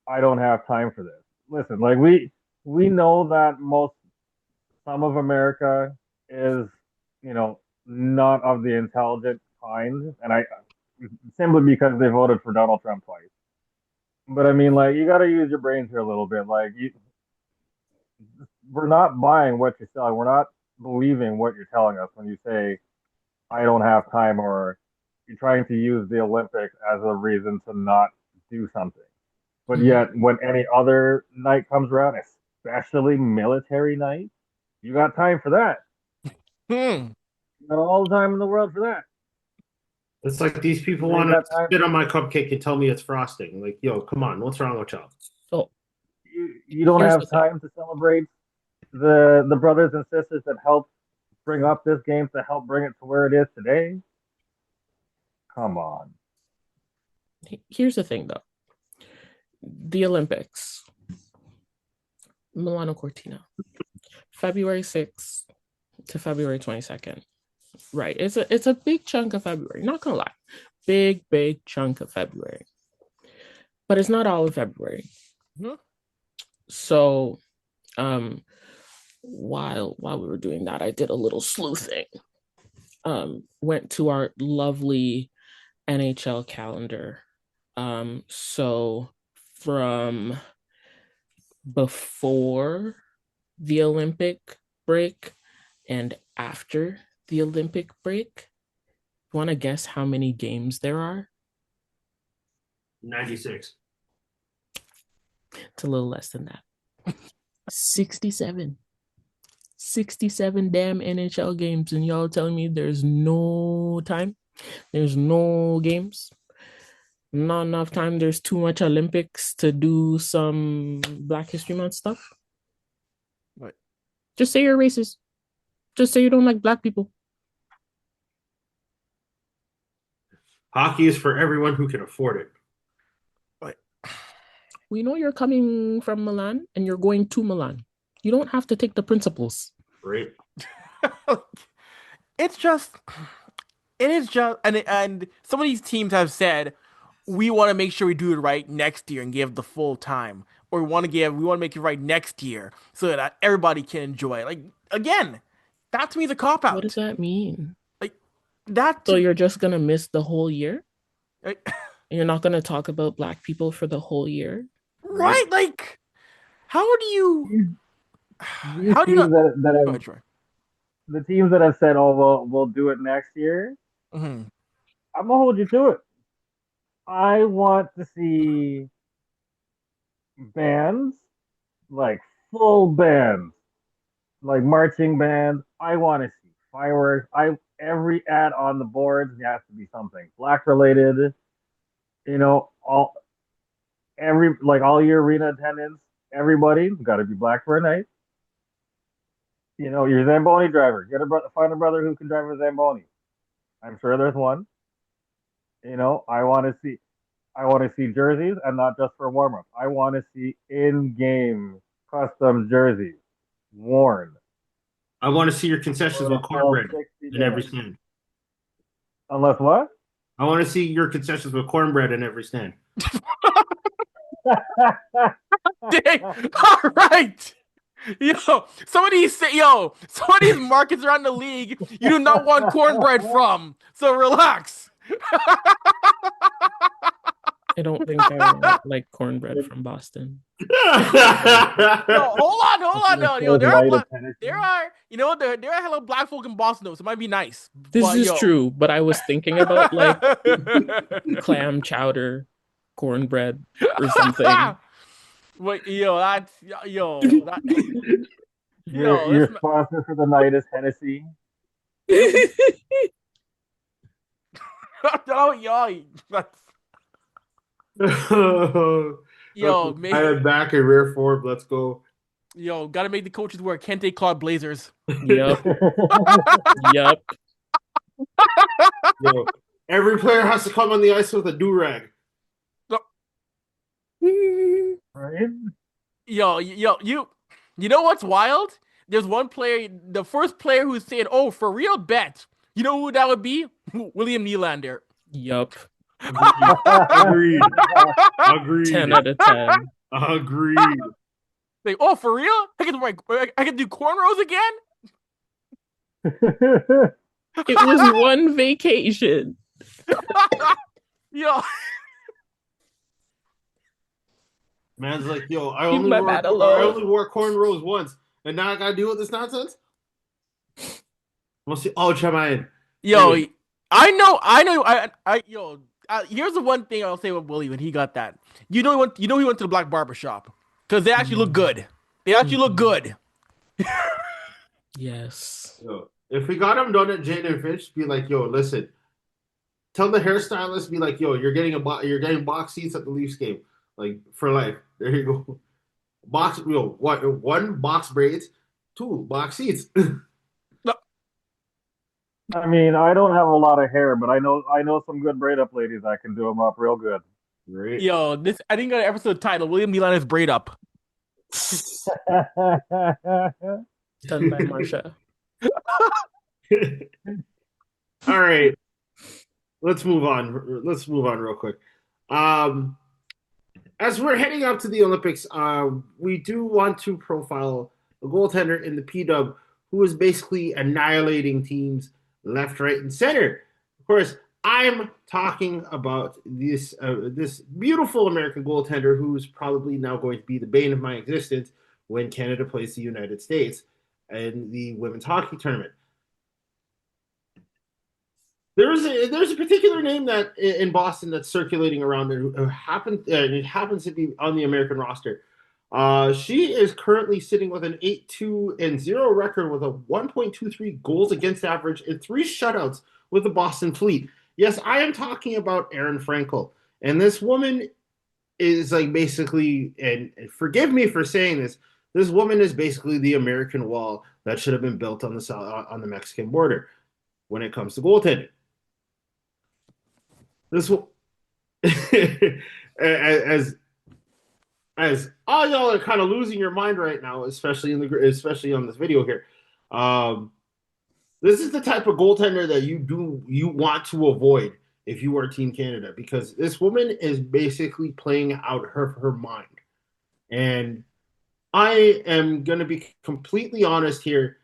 I don't have time for this. Listen, like we know that some of America is, not of the intelligent kind, and I simply because they voted for Donald Trump twice. But I mean, like, you got to use your brains here a little bit. Like, we're not buying what you're selling. We're not. believing what you're telling us when you say I don't have time, or you're trying to use the Olympics as a reason to not do something. But yet, when any other night comes around, especially military night, you got time for that. Hmm. You got all the time in the world for that. It's like these people You ain't want to got time. spit on my cupcake and tell me it's frosting. Like, yo, come on, what's wrong with y'all? So You don't here's the have thing. time to celebrate the brothers and sisters that helped bring up this game, to help bring it to where it is today. Come on. Here's the thing, though. The Olympics, Milano Cortina, February 6th to February 22nd. Right. It's a big chunk of February. Not gonna lie. Big chunk of February. But it's not all of February. Mhm. So while we were doing that, I did a little sleuthing. Went to our lovely NHL calendar. So from before the Olympic break and after the Olympic break, you want to guess how many games there are? 96. It's a little less than that. 67. 67 damn NHL games, and y'all telling me there's no time? There's no games? Not enough time. There's too much Olympics to do some Black History Month stuff. What? Just say you're racist. Just say you don't like Black people. Hockey is for everyone who can afford it. What? We know you're coming from Milan and you're going to Milan. You don't have to take the principles. Right? It is just, and some of these teams have said we want to make sure we do it right next year and give the full time, or we want to make it right next year so that everybody can enjoy it. Like, again, that to me is a cop What does out. that mean? Like that. So you're just gonna miss the whole year? Like, And you're not gonna talk about Black people for the whole year? right? Like, how do you? These How do you teams not? that Go have ahead, Troy. the teams that have said, "Oh, we'll do it next year." Mm-hmm. I'm gonna hold you to it. I want to see bands, like full bands, like marching bands. I want to see fireworks. Every ad on the boards has to be something black related. You know, all your arena attendance, everybody got to be black for a night. You know, your Zamboni driver, find a brother who can drive a Zamboni. I'm sure there's one. You know, I want to see jerseys, and not just for warm up. I want to see in-game custom jerseys worn I want to see your concessions for with the full cornbread 60 in every minutes. stand. Unless what? I want to see your concessions with cornbread in every stand. Dang. All right. Some of these markets around the league, you do not want cornbread from. So relax. I don't think I want like cornbread from Boston. No, hold on. No, There's there are light black. of Tennessee. There are, there are hello black folk in Boston though, so it might be nice. This But is true, but I was thinking about like clam chowder, cornbread, or something. Wait, that's that Your that's not, sponsor for the night is Tennessee. oh that's Okay, I man. am back in rear form. Let's go. Gotta make the coaches wear Kente Cloud blazers. Yep. Yep. Yo, every player has to come on the ice with a do-rag. Right? You know what's wild? There's one player, the first player who said, "Oh, for real, bet." You know who that would be? William Nylander. Yup. Agreed. Agreed. 10 out of 10. Agreed. Like, oh, for real? I can do cornrows again? It was one vacation. Yo, Man's like, yo, I Leave only my wore man alone. cornrows once, and now I gotta deal with this nonsense. Must be ultra man. Yo, Anyway, here's the one thing I'll say with Willie when he got that. He went to the black barber shop because they actually look good. They actually look good. Yes. yo, if we got him done at Jaden Finch, be like, yo, listen, tell the hairstylist, be like, yo, you're getting box seats at the Leafs game, like for life. There you go. Box, what? One box braids, two box seats. No, I mean, I don't have a lot of hair, but I know some good braid up ladies that can do them up real good. Great. yo, this I think got an episode title William Nylander's braid up. Done by Marsha. All right, let's move on. Let's move on real quick. Um, as we're heading up to the Olympics, we do want to profile a goaltender in the PW who is basically annihilating teams left, right, and center. Of course, I'm talking about this beautiful American goaltender who's probably now going to be the bane of my existence when Canada plays the United States in the women's hockey tournament. There's a particular name that in Boston that's circulating around there who it happens to be on the American roster. She is currently sitting with an 8-2-0 record with a 1.23 goals against average and 3 shutouts with the Boston Fleet. Yes, I am talking about Erin Frankel. And this woman is like basically, and forgive me for saying this woman is basically the American wall that should have been built on the Mexican border when it comes to goaltending. This as all y'all are kind of losing your mind right now, especially on this video here. This is the type of goaltender that you want to avoid if you are Team Canada, because this woman is basically playing out her mind. And I am going to be completely honest here.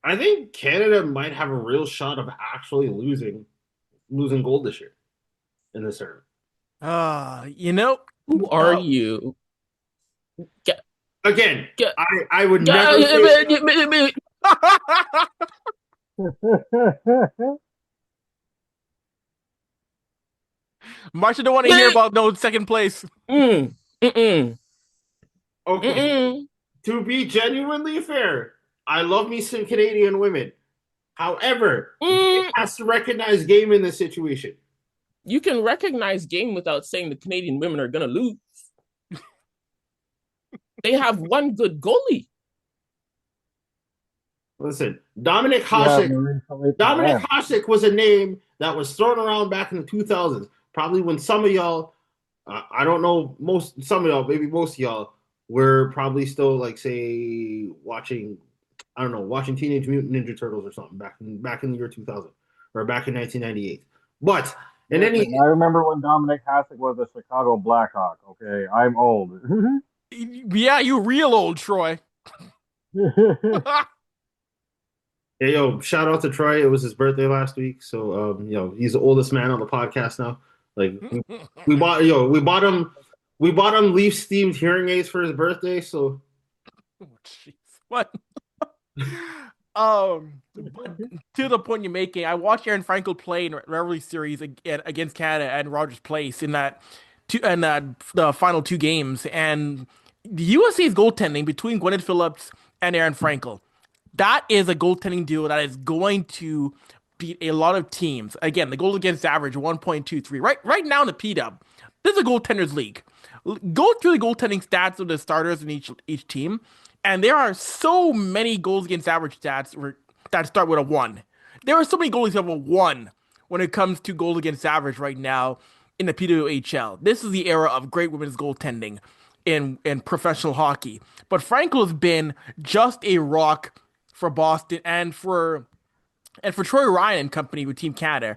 I think Canada might have a real shot of actually losing gold this year in this tournament. You know, Who are you? Get, Again, get, I would get, never say Marsha don't want to hear about no second place. Mm, mm-mm, okay. mm-mm. To be genuinely fair, I love me some Canadian women. However, it has to recognize game in this situation. You can recognize game without saying the Canadian women are gonna lose. They have one good goalie. Listen, Dominic Hasek. Dominic Yeah. Hasek was a name that was thrown around back in the 2000s. Probably when some of y'all, I don't know, some of y'all, maybe most of y'all, were probably still like say watching, I don't know, watching Teenage Mutant Ninja Turtles or something back in the year 2000 or back in 1998. But in Listen, I remember when Dominic Hasek was a Chicago Blackhawk. Okay, I'm old. Yeah, you real old Troy. Hey, yo, shout out to Troy. It was his birthday last week, so he's the oldest man on the podcast now. Like we bought him Leafs themed hearing aids for his birthday. So, Oh, jeez. What? But to the point you're making, I watched Aaron Frankel play in a rivalry series against Canada and Rogers Place in the final 2 games, and the USA's goaltending between Gwyneth Phillips and Aaron Frankel, that is a goaltending duo that is going to beat a lot of teams. Again, the goal against average 1.23. Right now in the PW, this is a goaltenders league. Go through the goaltending stats of the starters in each team, and there are so many goals against average stats that start with a 1. There are so many goalies who have a 1 when it comes to goals against average right now in the PWHL. This is the era of great women's goaltending in professional hockey. But Frankel has been just a rock for Boston and for Troy Ryan and company with Team Canada.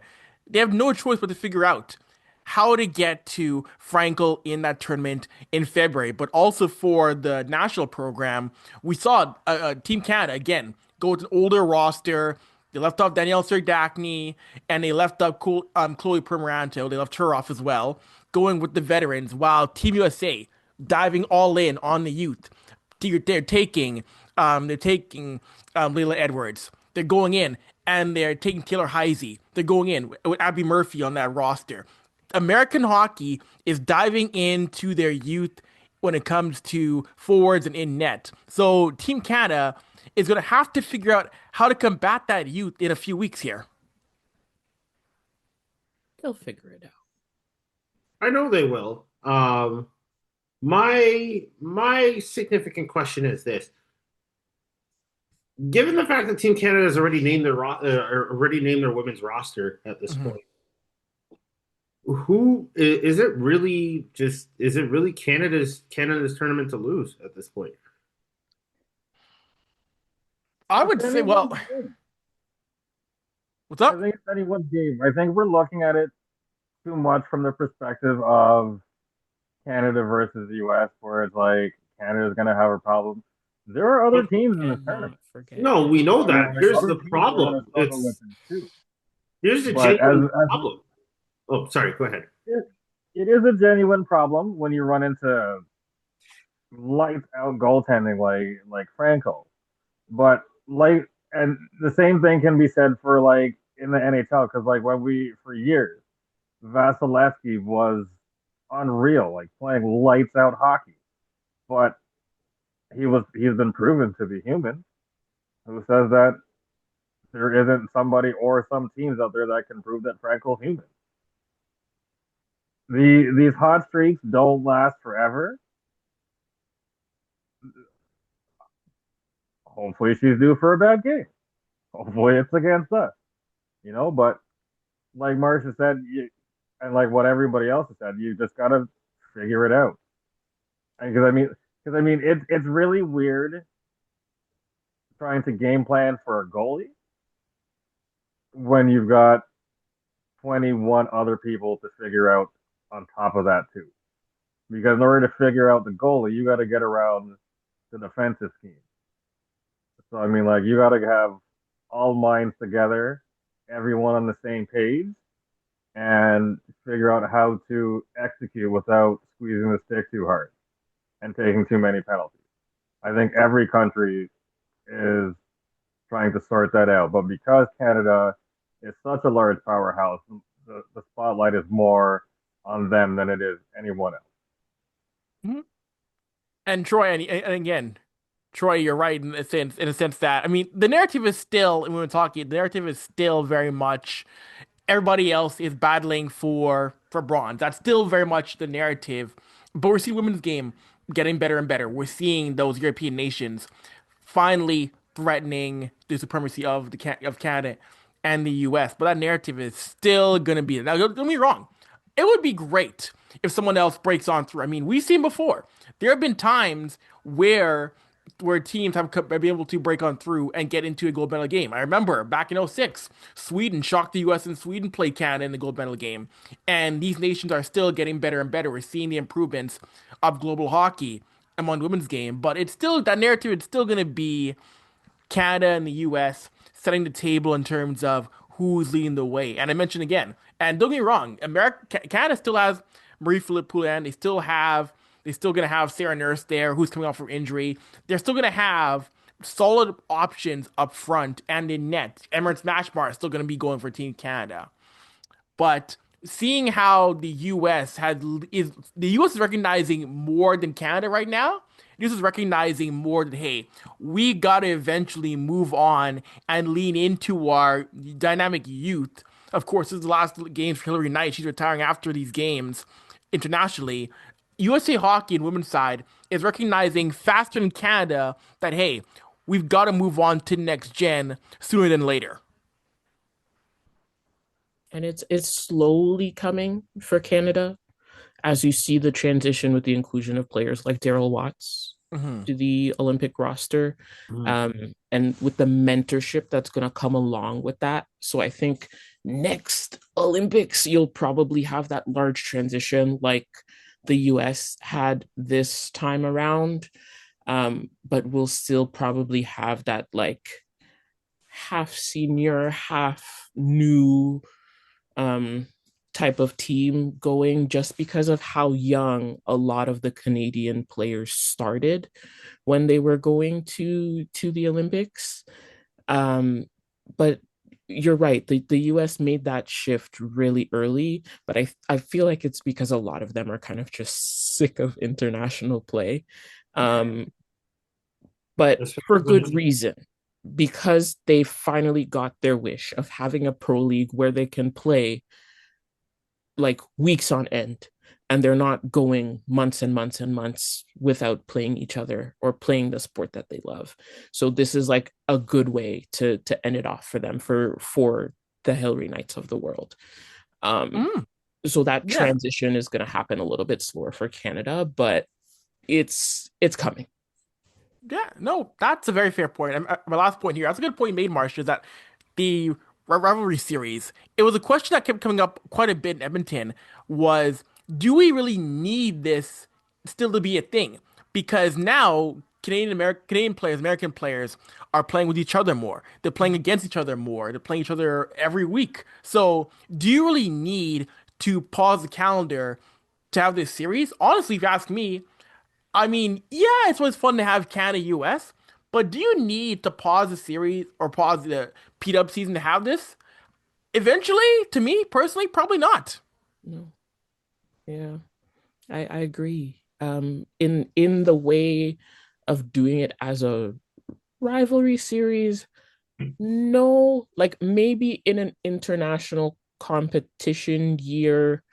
They have no choice but to figure out how to get to Frankel in that tournament in February. But also for the national program, we saw Team Canada, again, go with an older roster. They left off Danielle Serdachny, and they left up Chloe Primeranto. They left her off as well, going with the veterans, while Team USA diving all in on the youth. They're taking They're taking Layla Edwards. They're going in and they're taking Taylor Heisey. They're going in with Abby Murphy on that roster. American hockey is diving into their youth when it comes to forwards and in net. So Team Canada is going to have to figure out how to combat that youth in a few weeks here. They'll figure it out. I know they will. My significant question is this: given the fact that Team Canada has already named their women's roster at this point, who is it really? Is it really Canada's tournament to lose at this point? I would say, well, what's up? I think it's anyone's game. I think we're looking at it too much from the perspective of Canada versus the US, where it's like Canada's going to have a problem. There are other teams in the tournament. No, we know that. Like, Here's other the teams are problem. gonna struggle with them too. Here's the But genuine problem. Oh, sorry. Go ahead. it is a genuine problem when you run into lights out goaltending like Franco. But like, and the same thing can be said for like in the NHL, because like when we for years Vasilevsky was unreal, like playing lights out hockey. But he's been proven to be human. Who says that there isn't somebody or some teams out there that can prove that Franco's human? These hot streaks don't last forever. Hopefully she's due for a bad game. Hopefully it's against us. But like Marsha said, and like what everybody else has said, you just gotta figure it out. Because I mean, it's really weird trying to game plan for a goalie when you've got 21 other people to figure out on top of that too. Because in order to figure out the goalie, you got to get around the defensive scheme. So I mean, like you got to have all minds together, everyone on the same page, and figure out how to execute without squeezing the stick too hard and taking too many penalties. I think every country is trying to sort that out, but because Canada is such a large powerhouse, the spotlight is more on them than it is anyone else. Mm-hmm. And Troy, and again, Troy, you're right in a sense that I mean the narrative is still, when we're talking, the narrative is still very much everybody else is battling for bronze. That's still very much the narrative. But we're seeing women's game getting better and better. We're seeing those European nations finally threatening the supremacy of Canada and the US. But that narrative is still gonna be there. Now, don't get me wrong. It would be great if someone else breaks on through. I mean, we've seen before. There have been times where teams have been able to break on through and get into a gold medal game. I remember back in 2006, Sweden shocked the US and Sweden played Canada in the gold medal game. And these nations are still getting better and better. We're seeing the improvements of global hockey among the women's game, but it's still, that narrative is still going to be Canada and the US setting the table in terms of who's leading the way. And I mentioned again, and don't get me wrong, Canada still has Marie-Philippe Poulin. They're still going to have Sarah Nurse there, who's coming off from injury. They're still going to have solid options up front and in net. Emirates Mashbar is still going to be going for Team Canada. But seeing how the U.S. is recognizing more than Canada right now. The U.S. is recognizing more that, hey, we got to eventually move on and lean into our dynamic youth. Of course, this is the last games for Hillary Knight. She's retiring after these games internationally. USA Hockey and women's side is recognizing faster than Canada that, hey, we've got to move on to next gen sooner than later. And it's slowly coming for Canada as you see the transition with the inclusion of players like Daryl Watts to the Olympic roster, and with the mentorship that's going to come along with that. So I think next Olympics, you'll probably have that large transition like the US had this time around, but we'll still probably have that like half senior, half new type of team going just because of how young a lot of the Canadian players started when they were going to the Olympics. But you're right. The US made that shift really early, but I feel like it's because a lot of them are kind of just sick of international play. But for good reason, because they finally got their wish of having a pro league where they can play like weeks on end, and they're not going months and months and months without playing each other or playing the sport that they love. So this is like a good way to end it off for them for the Hillary Knights of the world. So that transition is going to happen a little bit slower for Canada, but it's coming. Yeah, no, that's a very fair point. And my last point here, that's a good point you made, Marsha, is that the rivalry series, it was a question that kept coming up quite a bit in Edmonton was, do we really need this still to be a thing? Because now Canadian players, American players are playing with each other more. They're playing against each other more. They're playing each other every week. So do you really need to pause the calendar to have this series? Honestly, if you ask me, I mean, yeah, it's always fun to have Canada US, but do you need to pause the series or pause the PW season to have this? Eventually, to me personally, probably not. No. Yeah, I agree. In the way of doing it as a rivalry series, no, like maybe in an international competition year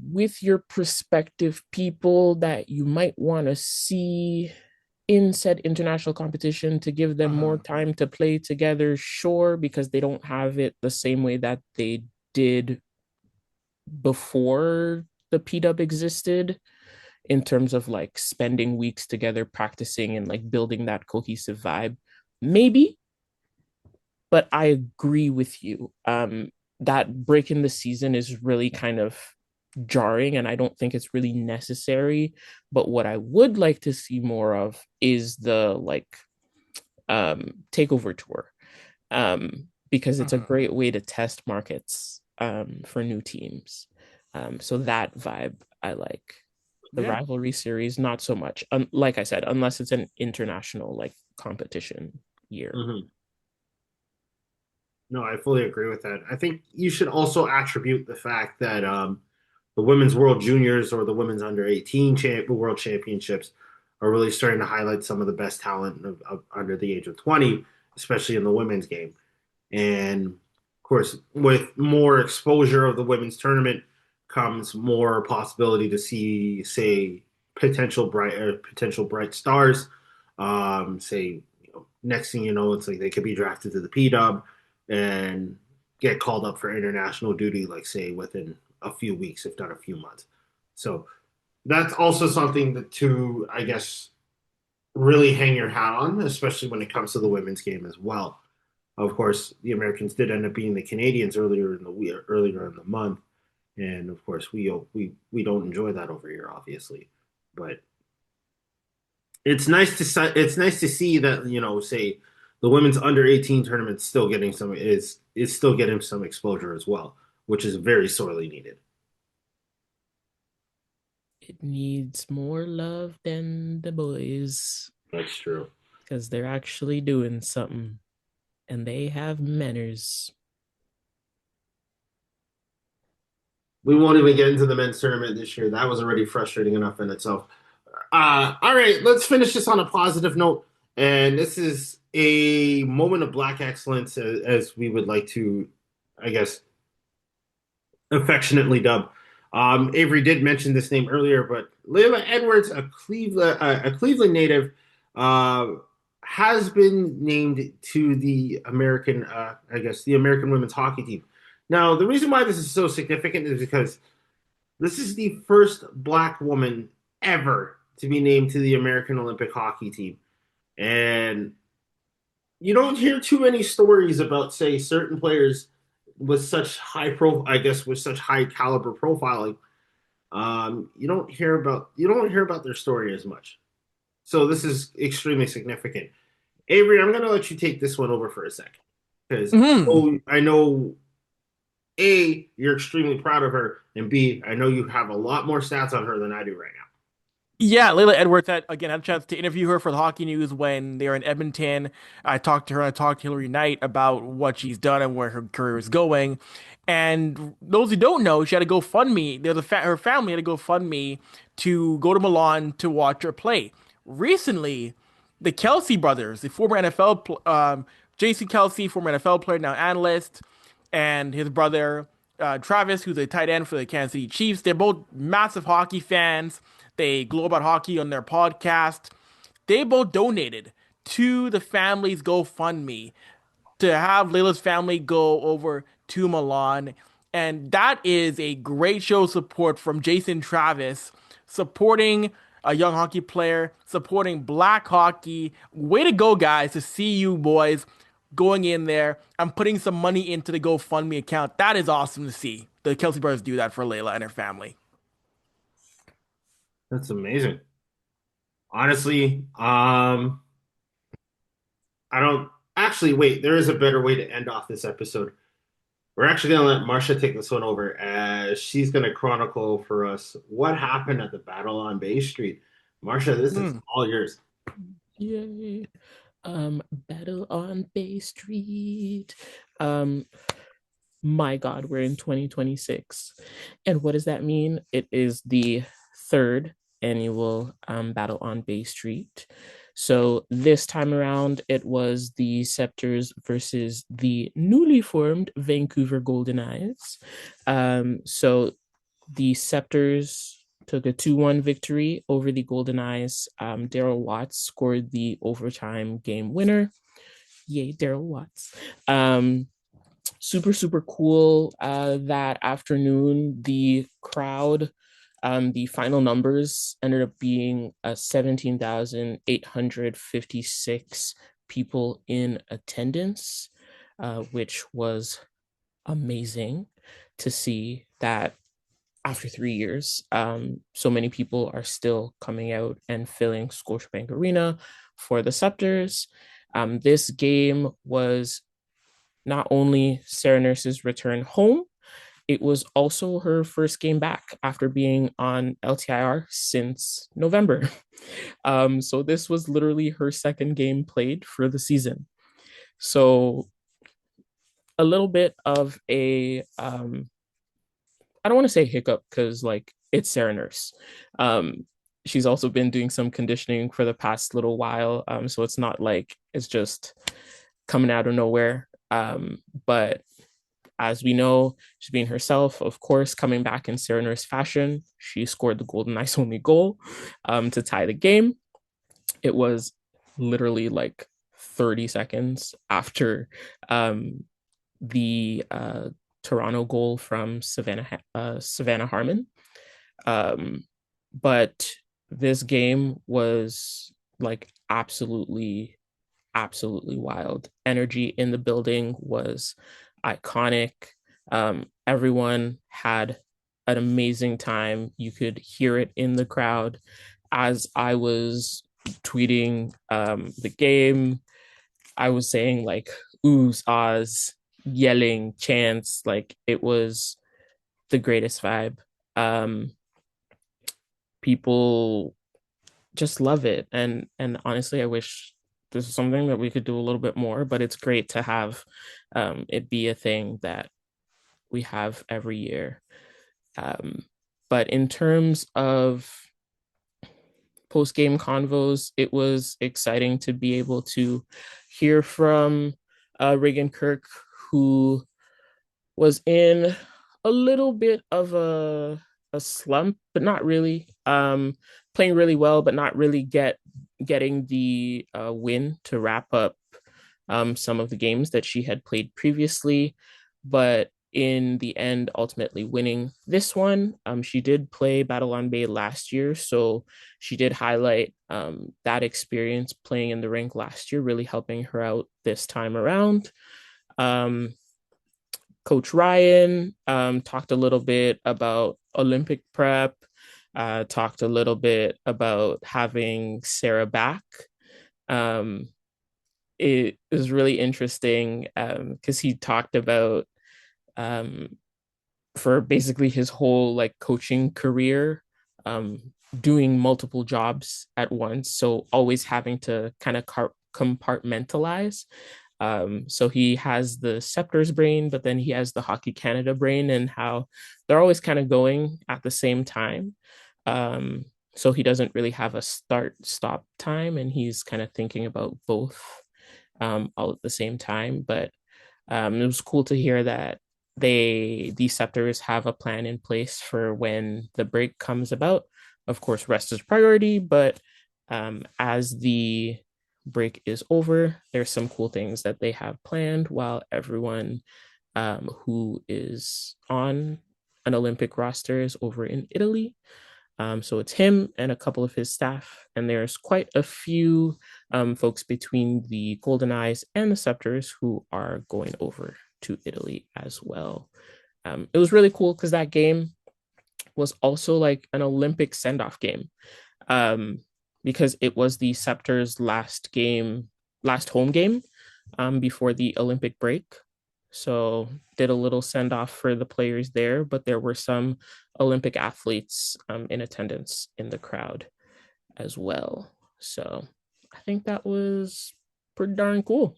with your prospective people that you might want to see in said international competition to give them more time to play together, sure, because they don't have it the same way that they did before the PW existed in terms of like spending weeks together practicing and like building that cohesive vibe. Maybe, but I agree with you. That break in the season is really kind of jarring, and I don't think it's really necessary. But what I would like to see more of is the like takeover tour, because it's a great way to test markets for new teams. So that vibe I like. The rivalry series, not so much. Like I said, unless it's an international like competition year. No, I fully agree with that. I think you should also attribute the fact that the women's World Juniors or the women's under 18 World Championships are really starting to highlight some of the best talent of under the age of 20, especially in the women's game. And of course, with more exposure of the women's tournament comes more possibility to see, say, potential bright stars. Say, next thing you know, it's like they could be drafted to the PW and get called up for international duty, like say within a few weeks, if not a few months. So that's also something that to, I guess, really hang your hat on, especially when it comes to the women's game as well. Of course, the Americans did end up being the Canadians earlier in the month, and of course we don't enjoy that over here, obviously. But it's nice to see that say the women's under 18 tournament still getting is still getting some exposure as well, which is very sorely needed. It needs more love than the boys. That's true. Because they're actually doing something and they have manners. We won't even get into the men's tournament this year. That was already frustrating enough in itself. All right, let's finish this on a positive note. And this is a moment of black excellence, as we would like to, I guess, affectionately dub. Avry did mention this name earlier, but Layla Edwards, a Cleveland native, has been named to the American, the American women's hockey team. Now, the reason why this is so significant is because this is the first black woman ever to be named to the American Olympic hockey team. And you don't hear too many stories about, say, certain players with such with such high caliber profiling. You don't hear about their story as much. So this is extremely significant. Avry, I'm going to let you take this one over for a second because I know A, you're extremely proud of her, and B, I know you have a lot more stats on her than I do right now. Yeah, Layla Edwards had a chance to interview her for the Hockey News when they were in Edmonton. I talked to her. I talked to Hillary Knight about what she's done and where her career is going. And those who don't know, she had to GoFundMe. Her family had to GoFundMe to go to Milan to watch her play. Recently, the Kelsey brothers, the former Jason Kelsey, former NFL player, now analyst, and his brother Travis, who's a tight end for the Kansas City Chiefs. They're both massive hockey fans. They glow about hockey on their podcast. They both donated to the family's GoFundMe to have Layla's family go over to Milan. And that is a great show of support from Jason Travis, supporting a young hockey player, supporting black hockey. Way to go, guys, to see you boys going in there and putting some money into the GoFundMe account. That is awesome to see. The Kelsey brothers do that for Layla and her family. That's amazing. Honestly, I don't actually wait. There is a better way to end off this episode. We're actually going to let Marsha take this one over as she's going to chronicle for us what happened at the battle on Bay Street. Marsha, this is all yours. Yay. Battle on Bay Street. My God, we're in 2026. And what does that mean? It is the third annual Battle on Bay Street. So this time around, it was the Scepters versus the newly formed Vancouver Golden Eyes. So the Scepters took a 2-1 victory over the Golden Eyes. Daryl Watts scored the overtime game winner. Yay, Daryl Watts. Super cool. That afternoon, the crowd, the final numbers ended up being 17,856 people in attendance, which was amazing to see that after 3 years, so many people are still coming out and filling Scotiabank Arena for the Scepters. This game was not only Sarah Nurse's return home, it was also her first game back after being on LTIR since November. So this was literally her second game played for the season. So a little bit of a, I don't want to say hiccup because like it's Sarah Nurse. She's also been doing some conditioning for the past little while. So it's not like it's just coming out of nowhere. But as we know, she's being herself, of course, coming back in Sarah Nurse fashion. She scored the Golden Knights' only goal to tie the game. It was literally like 30 seconds after the Toronto goal from Savannah Harmon. But this game was like absolutely wild. Energy in the building was iconic. Everyone had an amazing time. You could hear it in the crowd as I was tweeting the game. I was saying like oohs, ahs, yelling, chants. Like it was the greatest vibe. People just love it, and honestly, I wish this is something that we could do a little bit more. But it's great to have it be a thing that we have every year. But in terms of post-game convos, it was exciting to be able to hear from Reagan Kirk, who was in a little bit of a slump, but not really. Playing really well, but not really getting the win to wrap up some of the games that she had played previously. But in the end, ultimately winning this one. She did play Battle on Bay last year, so she did highlight that experience playing in the rink last year, really helping her out this time around. Coach Ryan talked a little bit about Olympic prep, talked a little bit about having Sarah back. It was really interesting because he talked about for basically his whole like coaching career, um, doing multiple jobs at once. So always having to kind of compartmentalize. So he has the Scepters brain, but then he has the Hockey Canada brain, and how they're always kind of going at the same time. Um, so he doesn't really have a start stop time, and he's kind of thinking about both all at the same time. But it was cool to hear that these Scepters have a plan in place for when the break comes about. Of course, rest is priority, but as the break is over, there's some cool things that they have planned while everyone who is on an Olympic roster is over in Italy. So it's him and a couple of his staff, and there's quite a few folks between the Golden Eyes and the Scepters who are going over to Italy as well. It was really cool because that game was also like an Olympic send-off game, um, because it was the Scepters' last home game before the Olympic break. So did a little send off for the players there, but there were some Olympic athletes in attendance in the crowd as well. So I think that was pretty darn cool.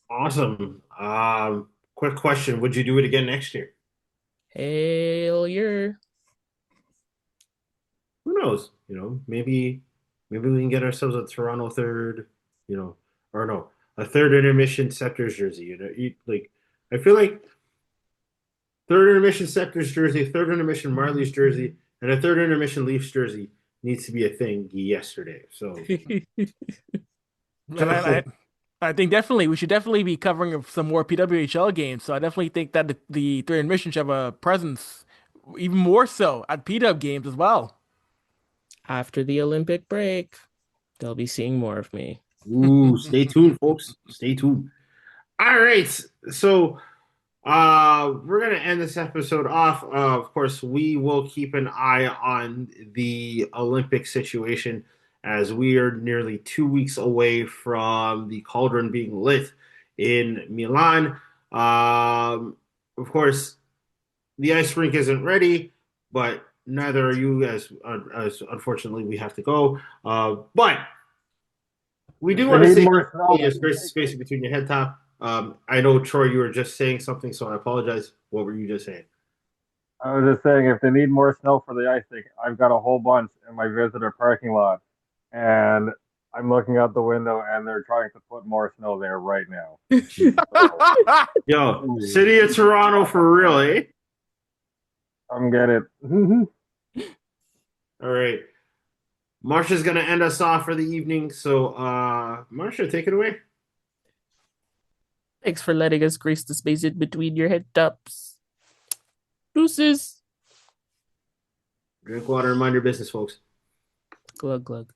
Awesome. Quick question: would you do it again next year? Hail year. Who knows? Maybe we can get ourselves a Toronto third. Or no, a third intermission Scepters jersey. Like I feel like third intermission Scepters jersey, third intermission Marlies jersey, and a third intermission Leafs jersey needs to be a thing yesterday. So And I think definitely we should definitely be covering some more PWHL games. So I definitely think that the third admission should have a presence, even more so at PW games as well. After the Olympic break, they'll be seeing more of me. ooh, stay tuned, folks. Stay tuned. All right. So we're gonna end this episode off. Of course, we will keep an eye on the Olympic situation as we are nearly 2 weeks away from the cauldron being lit in Milan. Of course, the ice rink isn't ready, but neither are you, as unfortunately we have to go. But we do They want to need say more snow. yes, grace space between your head top. I know Troy, you were just saying something, so I apologize. What were you just saying? I was just saying, if they need more snow for the ice rink, I've got a whole bunch in my visitor parking lot, and I'm looking out the window, and they're trying to put more snow there right now. So, Yo, City of Toronto for real, eh? come get it. All right. Marsha's gonna end us off for the evening. So Marsha, take it away. Thanks for letting us grace the space in between your head tops. Deuces. Drink water and mind your business, folks. Glug glug.